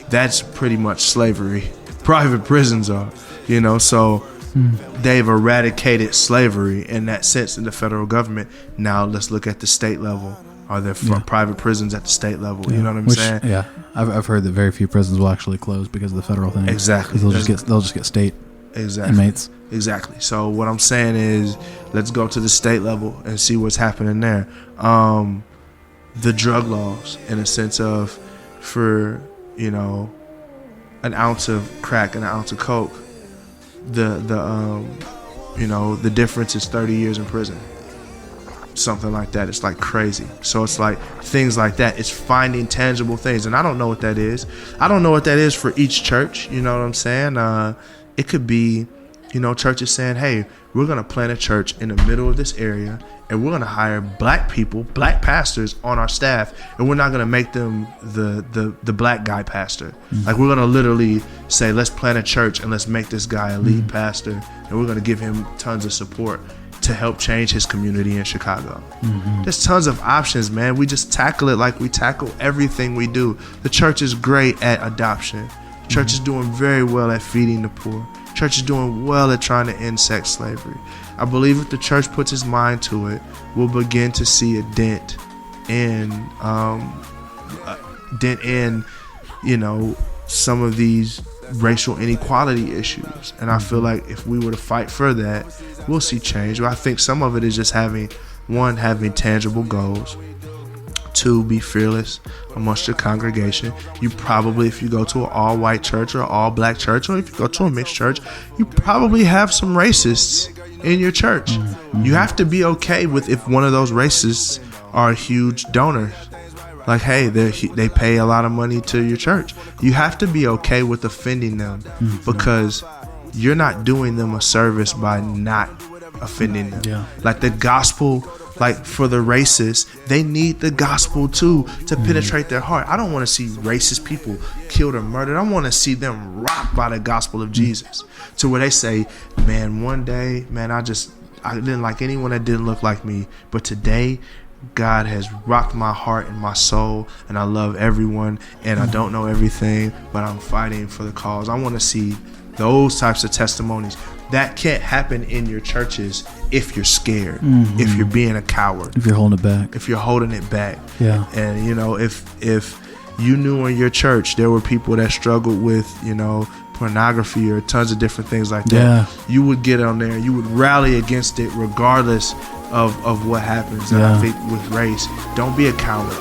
that's pretty much slavery. Private prisons are, you know, so they've eradicated slavery in that sense in the federal government. Now let's look at the state level. Are there private prisons at the state level? You know what I'm saying? Yeah, I've heard that very few prisons will actually close because of the federal thing. Exactly. Because they'll just get state inmates. Exactly. So what I'm saying is, let's go to the state level and see what's happening there. The drug laws, in a sense of, for, you know, an ounce of crack and an ounce of coke, the difference is 30 years in prison. Something like that. It's like crazy. So it's like things like that. It's finding tangible things, and I don't know what that is. I don't know what that is for each church. You know what I'm saying? It could be church is saying, hey, we're going to plant a church in the middle of this area, and we're going to hire black people, black pastors on our staff, and we're not going to make them the black guy pastor. Like, we're going to literally say, let's plant a church and let's make this guy a lead pastor, and we're going to give him tons of support to help change his community in Chicago. There's tons of options, man. We just tackle it like we tackle everything we do. The church is great at adoption. Church is doing very well at feeding the poor. Church is doing well at trying to end sex slavery. I believe if the church puts its mind to it, we'll begin to see a dent in, some of these racial inequality issues. And I feel like if we were to fight for that, we'll see change. But I think some of it is just having tangible goals. 2, be fearless amongst your congregation. You probably, if you go to an all-white church or all-black church, or if you go to a mixed church, you probably have some racists in your church. You have to be okay with if one of those racists are huge donors. Like, hey, they pay a lot of money to your church. You have to be okay with offending them because you're not doing them a service by not offending them. Yeah. Like the gospel, like for the racists, they need the gospel too to penetrate their heart. I don't want to see racist people killed or murdered. I want to see them rocked by the gospel of Jesus to where they say, man, one day, man, I didn't like anyone that didn't look like me, but today God has rocked my heart and my soul, and I love everyone, and I don't know everything, but I'm fighting for the cause. I want to see those types of testimonies. That can't happen in your churches if you're scared, if you're being a coward, if you're holding it back. Yeah. And if you knew in your church there were people that struggled with, pornography or tons of different things like that, you would get on there, you would rally against it regardless of what happens. And I think with race, don't be a coward.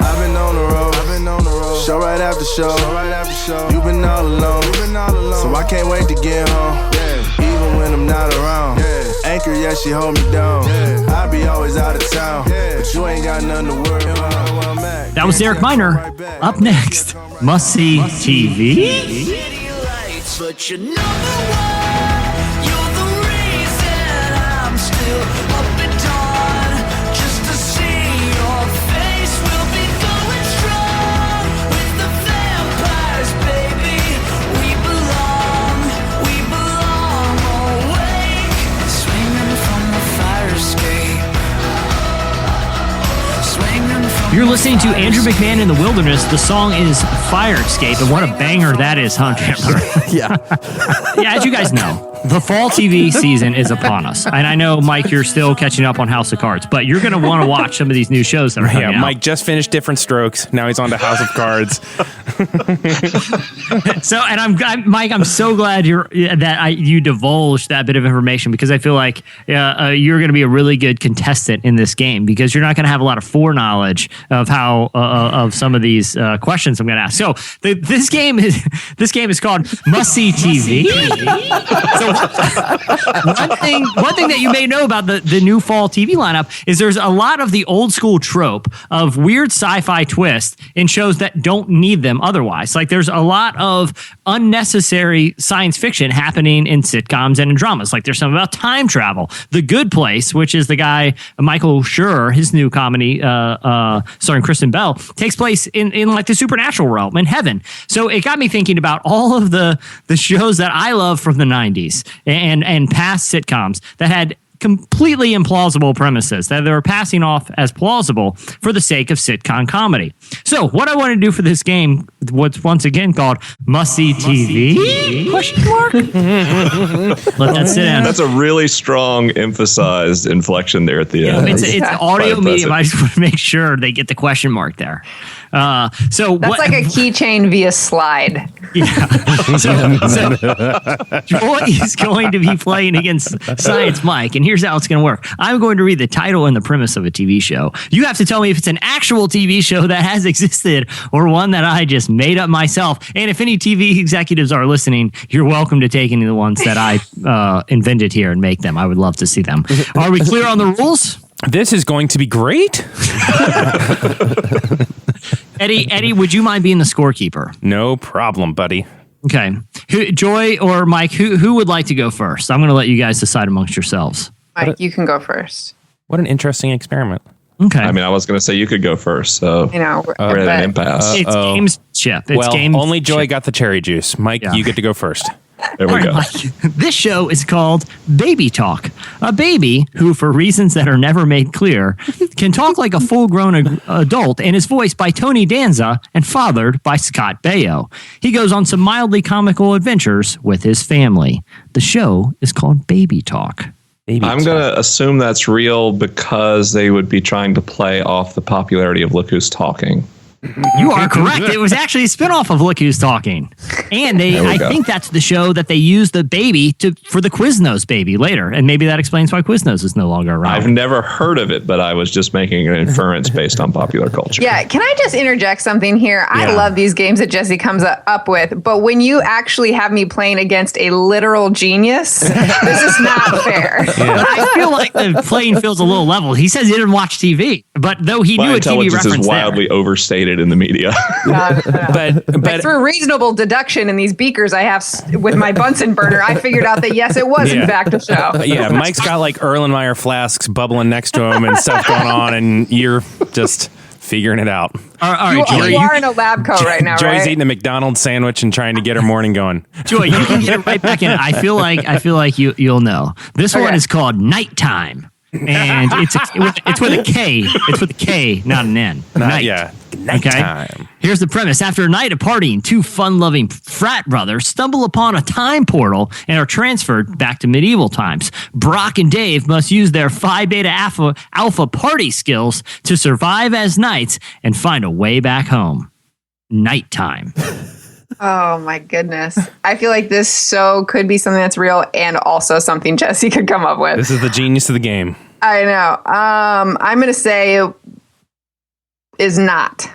I've been on the road, show right after show. You've been all alone, so I can't wait to get home. Even when I'm not around. Anchor, yeah, she hold me down. I be always out of town, but you ain't got nothing to worry about. That was Derek Minor. Up next, Must See TV. But you're number one. You're the reason I'm still up at dawn. Just to see your face, we'll be going strong. With the vampires, baby, we belong awake. Swinging from the fire escape. You're listening to Andrew McMahon in the Wilderness. The song is Fire Escape, and what a banger that is, huh, Chandler? Yeah. Yeah, as you guys know, the fall TV season is upon us. And I know, Mike, you're still catching up on House of Cards, but you're going to want to watch some of these new shows that are coming out. Mike just finished Different Strokes. Now he's on to House of Cards. Mike, I'm so glad you divulged that bit of information, because I feel like you're going to be a really good contestant in this game, because you're not going to have a lot of foreknowledge of how of some of these questions I'm going to ask. So this game is called Must See TV. So one thing that you may know about the new fall TV lineup is there's a lot of the old school trope of weird sci-fi twists in shows that don't need them otherwise. Like there's a lot of unnecessary science fiction happening in sitcoms and in dramas. Like there's something about time travel. The Good Place, which is the guy Michael Schur, his new comedy starring Kristen Bell, takes place in like the supernatural realm in heaven. So it got me thinking about all of the shows that I love from the 90s and past sitcoms that had completely implausible premises that they were passing off as plausible for the sake of sitcom comedy. So what I want to do for this game, what's once again called Must See TV? Question mark? Let that sit down. That's a really strong emphasized inflection there at the end. It's audio medium. I just want to make sure they get the question mark there. So that's like a keychain via slide. Yeah. So Joy is going to be playing against Science Mike, and here's how it's going to work. I'm going to read the title and the premise of a TV show. You have to tell me if it's an actual TV show that has existed or one that I just made up myself. And if any TV executives are listening, you're welcome to take any of the ones that I invented here and make them. I would love to see them. Are we clear on the rules? This is going to be great. Eddie, would you mind being the scorekeeper? No problem, buddy. Okay. Joy or Mike, who would like to go first? I'm going to let you guys decide amongst yourselves. Mike, you can go first. What an interesting experiment. Okay. I mean, I was going to say you could go first, so we're at an impasse. It's games, Chip. It's Well, games. only Joy got the cherry juice. Mike, you get to go first. There we All right, go. Mike, this show is called Baby Talk. A baby who, for reasons that are never made clear, can talk like a full-grown adult and is voiced by Tony Danza and fathered by Scott Baio. He goes on some mildly comical adventures with his family. The show is called Baby Talk. I'm going to assume that's real because they would be trying to play off the popularity of Look Who's Talking. You are correct. It was actually a spinoff of Look Who's Talking. And I think that's the show that they used the baby for the Quiznos baby later. And maybe that explains why Quiznos is no longer around. I've never heard of it, but I was just making an inference based on popular culture. Yeah, can I just interject something here? I love these games that Jesse comes up with, but when you actually have me playing against a literal genius, this is not fair. But I feel like the playing field's a little level. He says he didn't watch TV, but though he My knew a TV intelligence reference is wildly overstated in the media. But through reasonable deduction in these beakers I have with my Bunsen burner, I figured out that yes, it was in fact a show. Yeah, Mike's got like Erlenmeyer flasks bubbling next to him and stuff going on, and you're just figuring it out. All right, Joy. You are in a lab coat right now, Joy's right? eating a McDonald's sandwich and trying to get her morning going. Joy, you can get it right back in. I feel like you'll know. This one is called Nighttime. And it's with a K. It's with a K, not an N. Night. Yeah. Nighttime. Okay. Here's the premise. After a night of partying, two fun-loving frat brothers stumble upon a time portal and are transferred back to medieval times. Brock and Dave must use their Phi Beta Alpha party skills to survive as knights and find a way back home. Nighttime. Oh my goodness. I feel like this show could be something that's real and also something Jesse could come up with. This is the genius of the game. I know. I'm going to say it is not.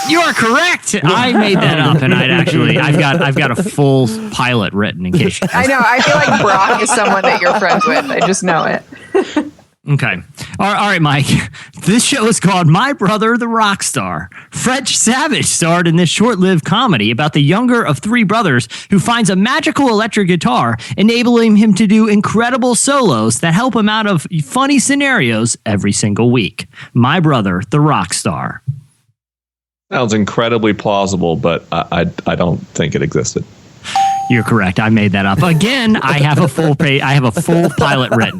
You are correct. I made that up, and I've got a full pilot written in case. I know. I feel like Brock is someone that you're friends with. I just know it. Okay. All right, Mike. This show is called My Brother, the Rock Star. Fred Savage starred in this short-lived comedy about the younger of three brothers who finds a magical electric guitar, enabling him to do incredible solos that help him out of funny scenarios every single week. My Brother, the Rock Star. Sounds incredibly plausible, but I don't think it existed. You're correct. I made that up. Again, I have a full pilot written.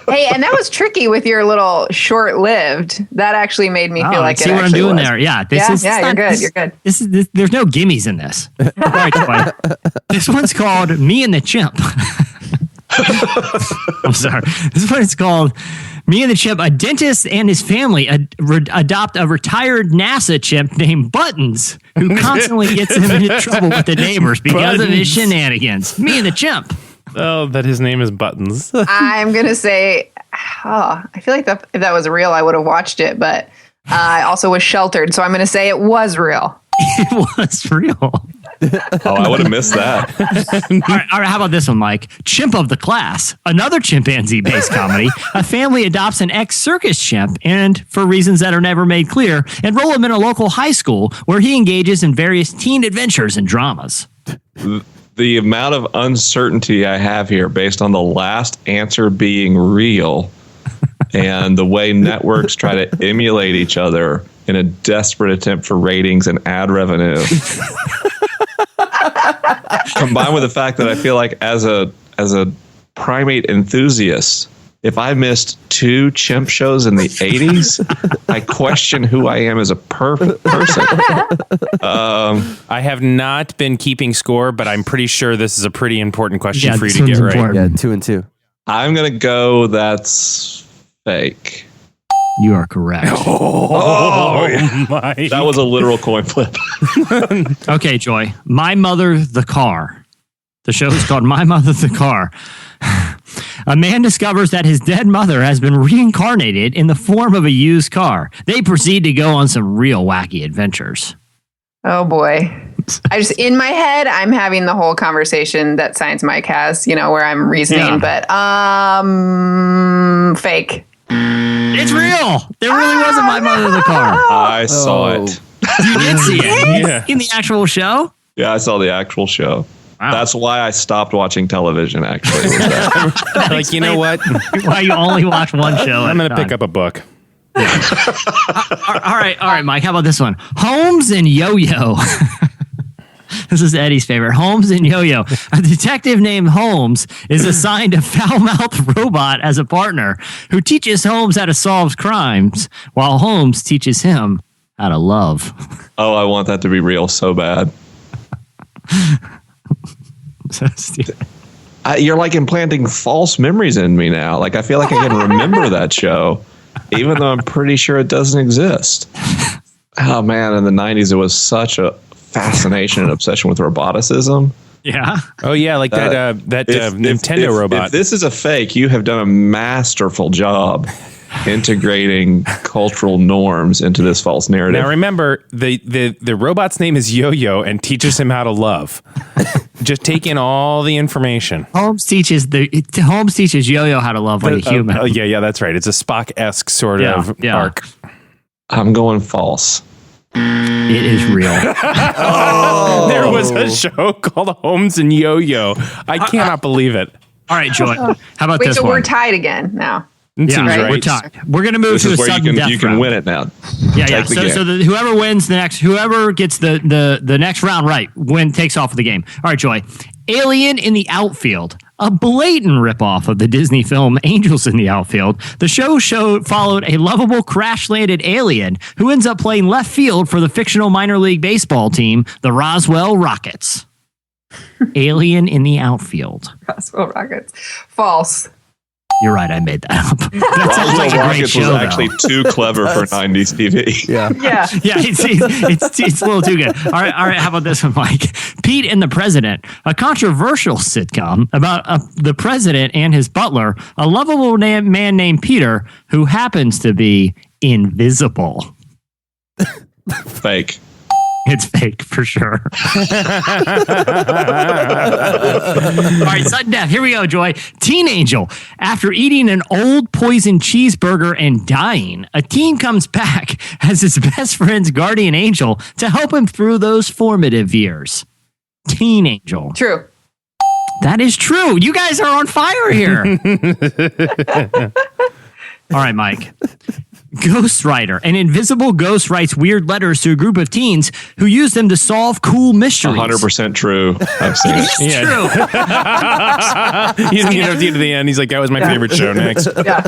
Hey, and that was tricky with your little short-lived. That actually made me feel like see it what I'm actually doing was. there. Yeah, You're good. You're good. There's no gimmies in this. All right, Joy. This one's called Me and the Chimp. I'm sorry. This one is called Me and the Chimp. A dentist and his family adopt a retired NASA chimp named Buttons, who constantly gets him into trouble with the neighbors because of his shenanigans. Me and the Chimp. Oh, that his name is Buttons. I'm going to say, I feel like if that was real, I would have watched it, but I also was sheltered. So I'm going to say it was real. It was real. Oh, I would have missed that. All right, how about this one, Mike? Chimp of the Class, another chimpanzee-based comedy. A family adopts an ex-circus chimp and, for reasons that are never made clear, enroll him in a local high school where he engages in various teen adventures and dramas. The amount of uncertainty I have here based on the last answer being real and the way networks try to emulate each other in a desperate attempt for ratings and ad revenue. Combined with the fact that I feel like as a primate enthusiast, if I missed 2 chimp shows in the 80s, I question who I am as a person. I have not been keeping score, but I'm pretty sure this is a pretty important question for you to get right. Yeah, 2 and 2. I'm going to go that's fake. You are correct. Oh my. That was a literal coin flip. Okay, Joy. My Mother, the Car. The show is called My Mother, the Car. A man discovers that his dead mother has been reincarnated in the form of a used car. They proceed to go on some real wacky adventures. Oh boy. In my head, I'm having the whole conversation that Science Mike has, where I'm reasoning, but fake. It's real. There really wasn't My Mother, the Car. I saw it. You did see it? Yeah. In the actual show? Yeah, I saw the actual show. Wow. That's why I stopped watching television, actually. was that. Like, you know what? Why you only watch one show? I'm going to pick up a book. All right, Mike. How about this one? Holmes and Yo-Yo. This is Eddie's favorite. Holmes and Yo-Yo. A detective named Holmes is assigned a foul-mouthed robot as a partner who teaches Holmes how to solve crimes, while Holmes teaches him how to love. Oh, I want that to be real so bad. So stupid. You're like implanting false memories in me now. Like, I feel like I can remember that show, even though I'm pretty sure it doesn't exist. Oh, man. In the 90s, it was such a fascination and obsession with roboticism. Yeah. Oh, yeah, like that Nintendo robot. If this is a fake, you have done a masterful job integrating cultural norms into this false narrative. Now, remember, the robot's name is Yo-Yo and teaches him how to love. Just take in all the information. Holmes teaches Yo-Yo how to love like a human. Oh, yeah, that's right. It's a Spock-esque sort of arc. I'm going false. It is real. There was a show called Holmes and Yo-Yo. I cannot believe it. All right, Joy. How about Wait, this so one? we're tied again now. Seems right. We're tied. We're going to move This to a is where sudden death you can round. win it now. Yeah. Take the game. So whoever wins whoever gets the next round right, takes off of the game. All right, Joy. Alien in the Outfield, a blatant ripoff of the Disney film Angels in the Outfield. The show followed a lovable crash-landed alien who ends up playing left field for the fictional minor league baseball team, the Roswell Rockets. Alien in the Outfield. Roswell Rockets. False. You're right, I made that up. That sounds like a great Rockets show, was though. actually too clever for 90s TV. Yeah. Yeah. Yeah, it's a little too good. All right. How about this one, Mike? Pete and the President, a controversial sitcom about the president and his butler, a lovable man named Peter who happens to be invisible. Fake. It's fake for sure. All right, sudden death. Here we go, Joy. Teen Angel. After eating an old poison cheeseburger and dying, a teen comes back as his best friend's guardian angel to help him through those formative years. Teen Angel. True. That is true. You guys are on fire here. All right, Mike. Ghostwriter. An invisible ghost writes weird letters to a group of teens who use them to solve cool mysteries. 100% true. I've seen it. It's true. You didn't get to the end. He's like, that was my favorite show. Next. Yeah.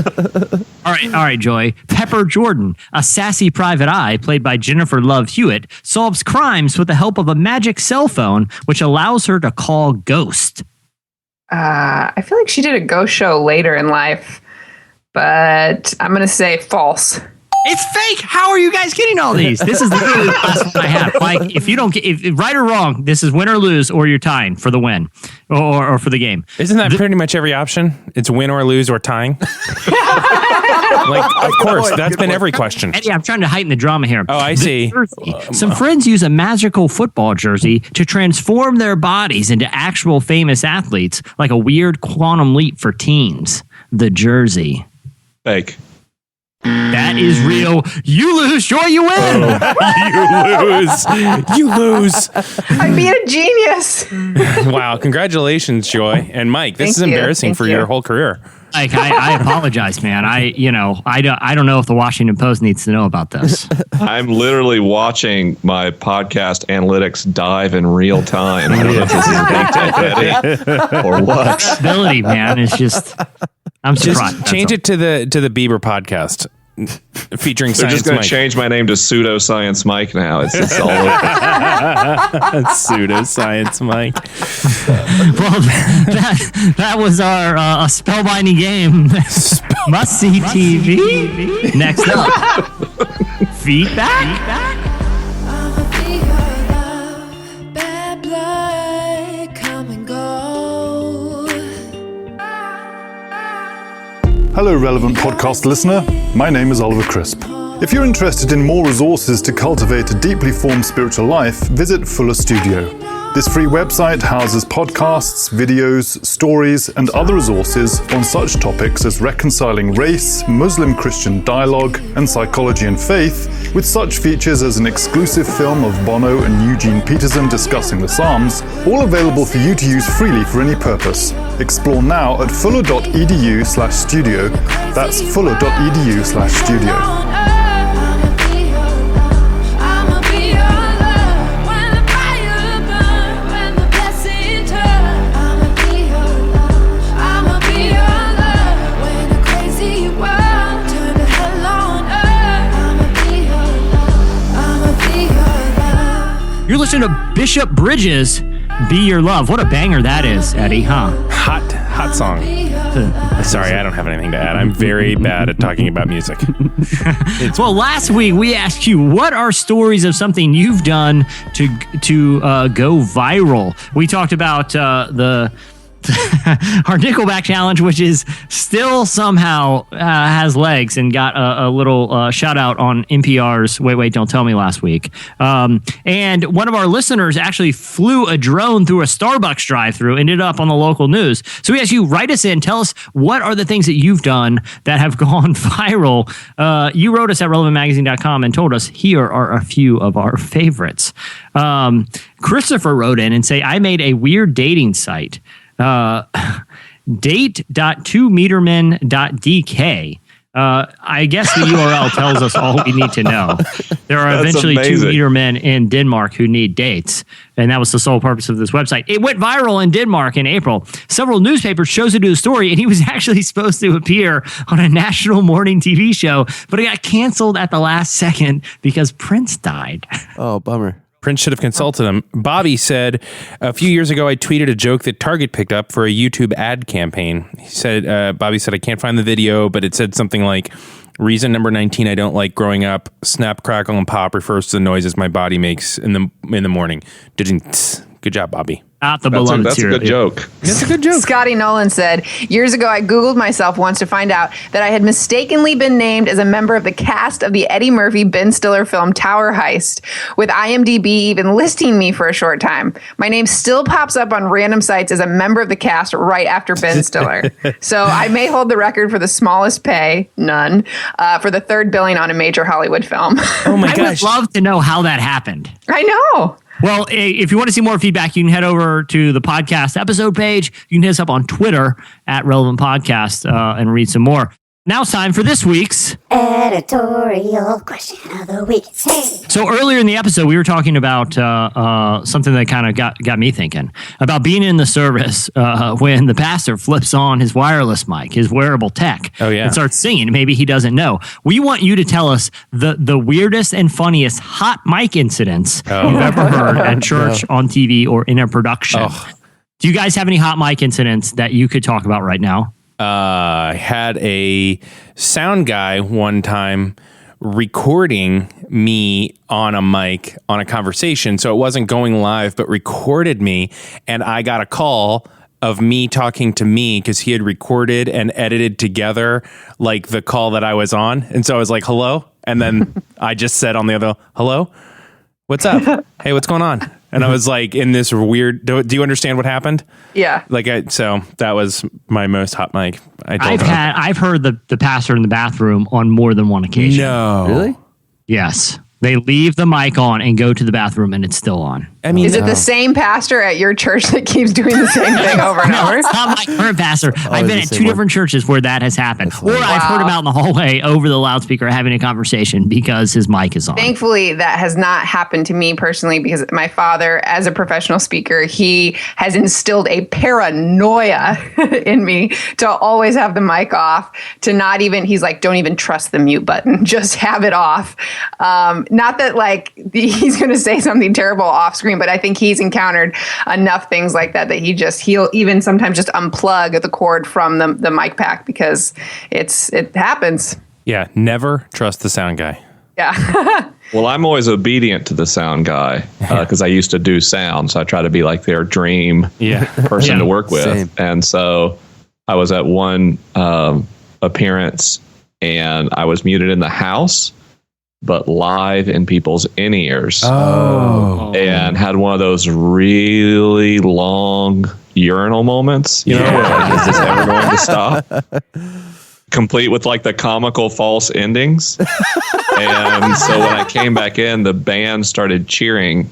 All right, Joy. Pepper Jordan, a sassy private eye played by Jennifer Love Hewitt, solves crimes with the help of a magic cell phone, which allows her to call ghosts. I feel like she did a ghost show later in life, but I'm going to say false. It's fake. How are you guys getting all these? This is literally the last one I have. Mike, if you don't get, if right or wrong, this is win or lose, or you're tying for the win or for the game. Isn't that pretty much every option? It's win or lose or tying. Like, of course, that's been every question. Eddie, I'm trying to heighten the drama here. Oh, I see. Some friends use a magical football jersey to transform their bodies into actual famous athletes, like a weird quantum leap for teens. The jersey. Fake. That is real. You lose, Joy, you win. You lose. I'm being a genius. Wow. Congratulations, Joy. And Mike, this Thank is you. embarrassing Thank for you. your whole career. Like, I apologize, man. I don't know if the Washington Post needs to know about this. I'm literally watching my podcast analytics dive in real time. I don't know if this is baked in, Eddie, or what. Ability, man, is just. I'm surprised. Just change it to the Bieber podcast featuring They're Science just going Mike. to change my name to Pseudoscience Mike now. It's all over. Pseudoscience Mike. Well, that was our spellbinding game. Must see TV. Next up, feedback. Hello, Relevant Podcast listener. My name is Oliver Crisp. If you're interested in more resources to cultivate a deeply formed spiritual life, visit Fuller Studio. This free website houses podcasts, videos, stories, and other resources on such topics as reconciling race, Muslim-Christian dialogue, and psychology and faith with such features as an exclusive film of Bono and Eugene Peterson discussing the Psalms, all available for you to use freely for any purpose. Explore now at fuller.edu/studio. That's fuller.edu/studio. You're listening to Bishop Bridges, Be Your Love. What a banger that is, Eddie, huh? Hot song. Sorry, I don't have anything to add. I'm very bad at talking about music. Well, last week we asked you, what are stories of something you've done to go viral? We talked about our Nickelback challenge, which is still somehow has legs and got a little shout out on NPR's Wait, Don't Tell Me last week. And one of our listeners actually flew a drone through a Starbucks drive-thru, ended up on the local news. So we asked you, write us in, tell us what are the things that you've done that have gone viral. You wrote us at relevantmagazine.com and told us here are a few of our favorites. Christopher wrote in and say, I made a weird dating site. Date.2metermen.dk. I guess the URL tells us all we need to know. There are eventually amazing. 2 meter men in Denmark who need dates, and that was the sole purpose of this website. It went viral in Denmark in April. Several newspapers chose to do the story, and he was actually supposed to appear on a national morning TV show, but it got canceled at the last second because Prince died. Oh, bummer. Prince should have consulted him. Bobby said, a few years ago, I tweeted a joke that Target picked up for a YouTube ad campaign. He said, Bobby said, I can't find the video, but it said something like, reason number 19 I don't like growing up, snap, crackle, and pop refers to the noises my body makes in the morning. Good job, Bobby. Not the beloved That's a serial. good joke. That's a good joke. Scotty Nolan said, years ago, I Googled myself once to find out that I had mistakenly been named as a member of the cast of the Eddie Murphy, Ben Stiller film Tower Heist, with IMDb even listing me for a short time. My name still pops up on random sites as a member of the cast right after Ben Stiller. So I may hold the record for the smallest pay, none, for the third billing on a major Hollywood film. Oh my I gosh. would love to know how that happened. I know. Well, if you want to see more feedback, you can head over to the podcast episode page. You can hit us up on Twitter at Relevant Podcast and read some more. Now it's time for this week's editorial question of the week. Hey. So earlier in the episode, we were talking about something that kind of got me thinking about being in the service when the pastor flips on his wireless mic, his wearable tech, and starts singing. Maybe he doesn't know. We want you to tell us the weirdest and funniest hot mic incidents you've ever heard at church, on TV, or in a production. Do you guys have any hot mic incidents that you could talk about right now? I had a sound guy one time recording me on a mic on a conversation. So it wasn't going live, but recorded me. And I got a call of me talking to me because he had recorded and edited together like the call that I was on. And so I was like, hello. And then I just said on the other, hello, what's up? Hey, what's going on? And I was like in this weird, do you understand what happened? Yeah. So that was my most hot mic. I've heard the pastor in the bathroom on more than one occasion. No. Really? Yes. They leave the mic on and go to the bathroom and it's still on. I mean, is it the same pastor at your church that keeps doing the same thing over and No, over? it's not my current pastor. I've been at two different churches where that has happened. Or I've heard him out in the hallway over the loudspeaker having a conversation because his mic is on. Thankfully, that has not happened to me personally because my father, as a professional speaker, he has instilled a paranoia in me to always have the mic off, to not even, he's like, don't even trust the mute button, just have it off. Not that like he's going to say something terrible off screen, but I think he's encountered enough things like that he'll even sometimes just unplug the cord from the mic pack because it happens. Yeah, never trust the sound guy. Yeah. Well, I'm always obedient to the sound guy because I used to do sound, so I try to be like their dream person to work with. Same. And so I was at one appearance and I was muted in the house, but live in people's in-ears. And had one of those really long urinal moments, where like, is this ever going to stop? complete with like the comical false endings. And so when I came back in, the band started cheering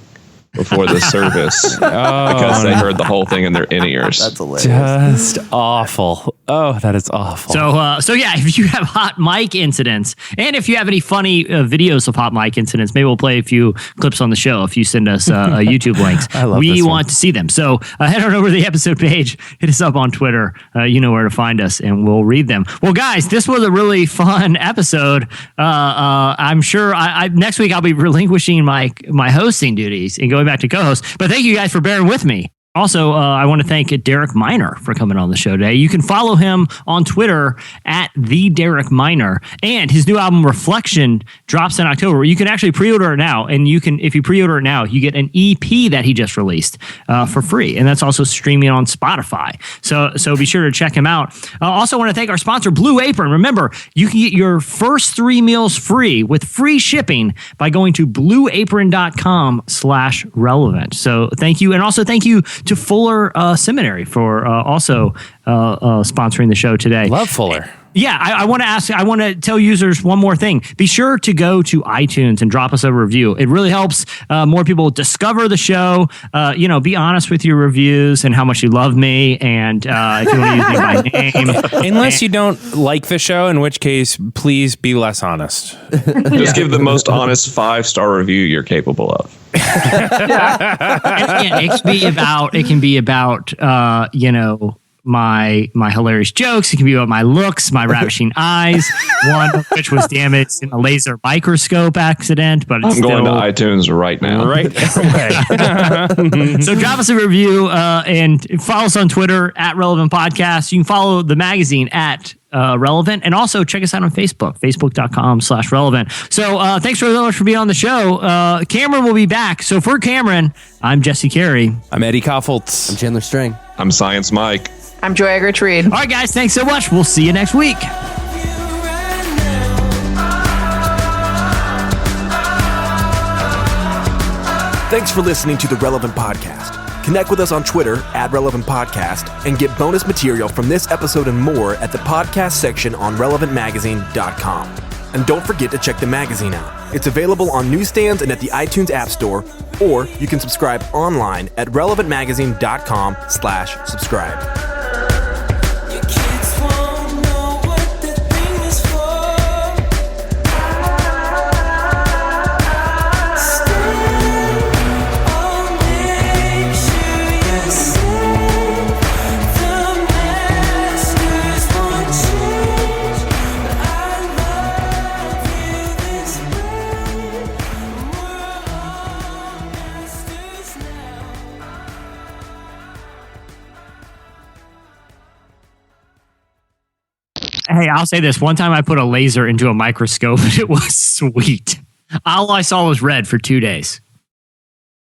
before the service because they heard the whole thing in their in-ears. That's hilarious. Just awful. Oh, that is awful. So yeah, if you have hot mic incidents, and if you have any funny videos of hot mic incidents, maybe we'll play a few clips on the show if you send us YouTube links. We want to see them. So head on over to the episode page, hit us up on Twitter. You know where to find us, and we'll read them. Well, guys, this was a really fun episode. I'm sure next week I'll be relinquishing my hosting duties and going back to co-host. But thank you guys for bearing with me. Also, I want to thank Derek Minor for coming on the show today. You can follow him on Twitter at the Derek Minor, and his new album Reflection drops in October. You can actually pre-order it now, and if you pre-order it now, you get an EP that he just released for free, and that's also streaming on Spotify. So be sure to check him out. I also want to thank our sponsor, Blue Apron. Remember, you can get your first 3 meals free with free shipping by going to blueapron.com/relevant. So thank you, and also thank you to Fuller Seminary for also sponsoring the show today. Love Fuller. Yeah, I want to tell users one more thing. Be sure to go to iTunes and drop us a review. It really helps more people discover the show. Be honest with your reviews and how much you love me, and if you want to use me by name. Unless you don't like the show, in which case, please be less honest. Just give the most honest 5-star review you're capable of. It can be about my hilarious jokes. It can be about my looks, my ravishing eyes, one of which was damaged in a laser microscope accident. But it's I'm going to iTunes right now. Right away. So drop us a review and follow us on Twitter at Relevant Podcast. You can follow the magazine at Relevant, and also check us out on Facebook, facebook.com/relevant. So thanks very much for being on the show. Cameron will be back. So for Cameron, I'm Jesse Carey. I'm Eddie Koffoltz. I'm Chandler String. I'm Science Mike. I'm Joy Eggers-Reed. All right, guys, thanks so much. We'll see you next week. Thanks for listening to the Relevant Podcast. Connect with us on Twitter at Relevant Podcast and get bonus material from this episode and more at the podcast section on relevantmagazine.com. And don't forget to check the magazine out. It's available on newsstands and at the iTunes App Store, or you can subscribe online at relevantmagazine.com/subscribe. Hey, I'll say this. One time I put a laser into a microscope and it was sweet. All I saw was red for 2 days.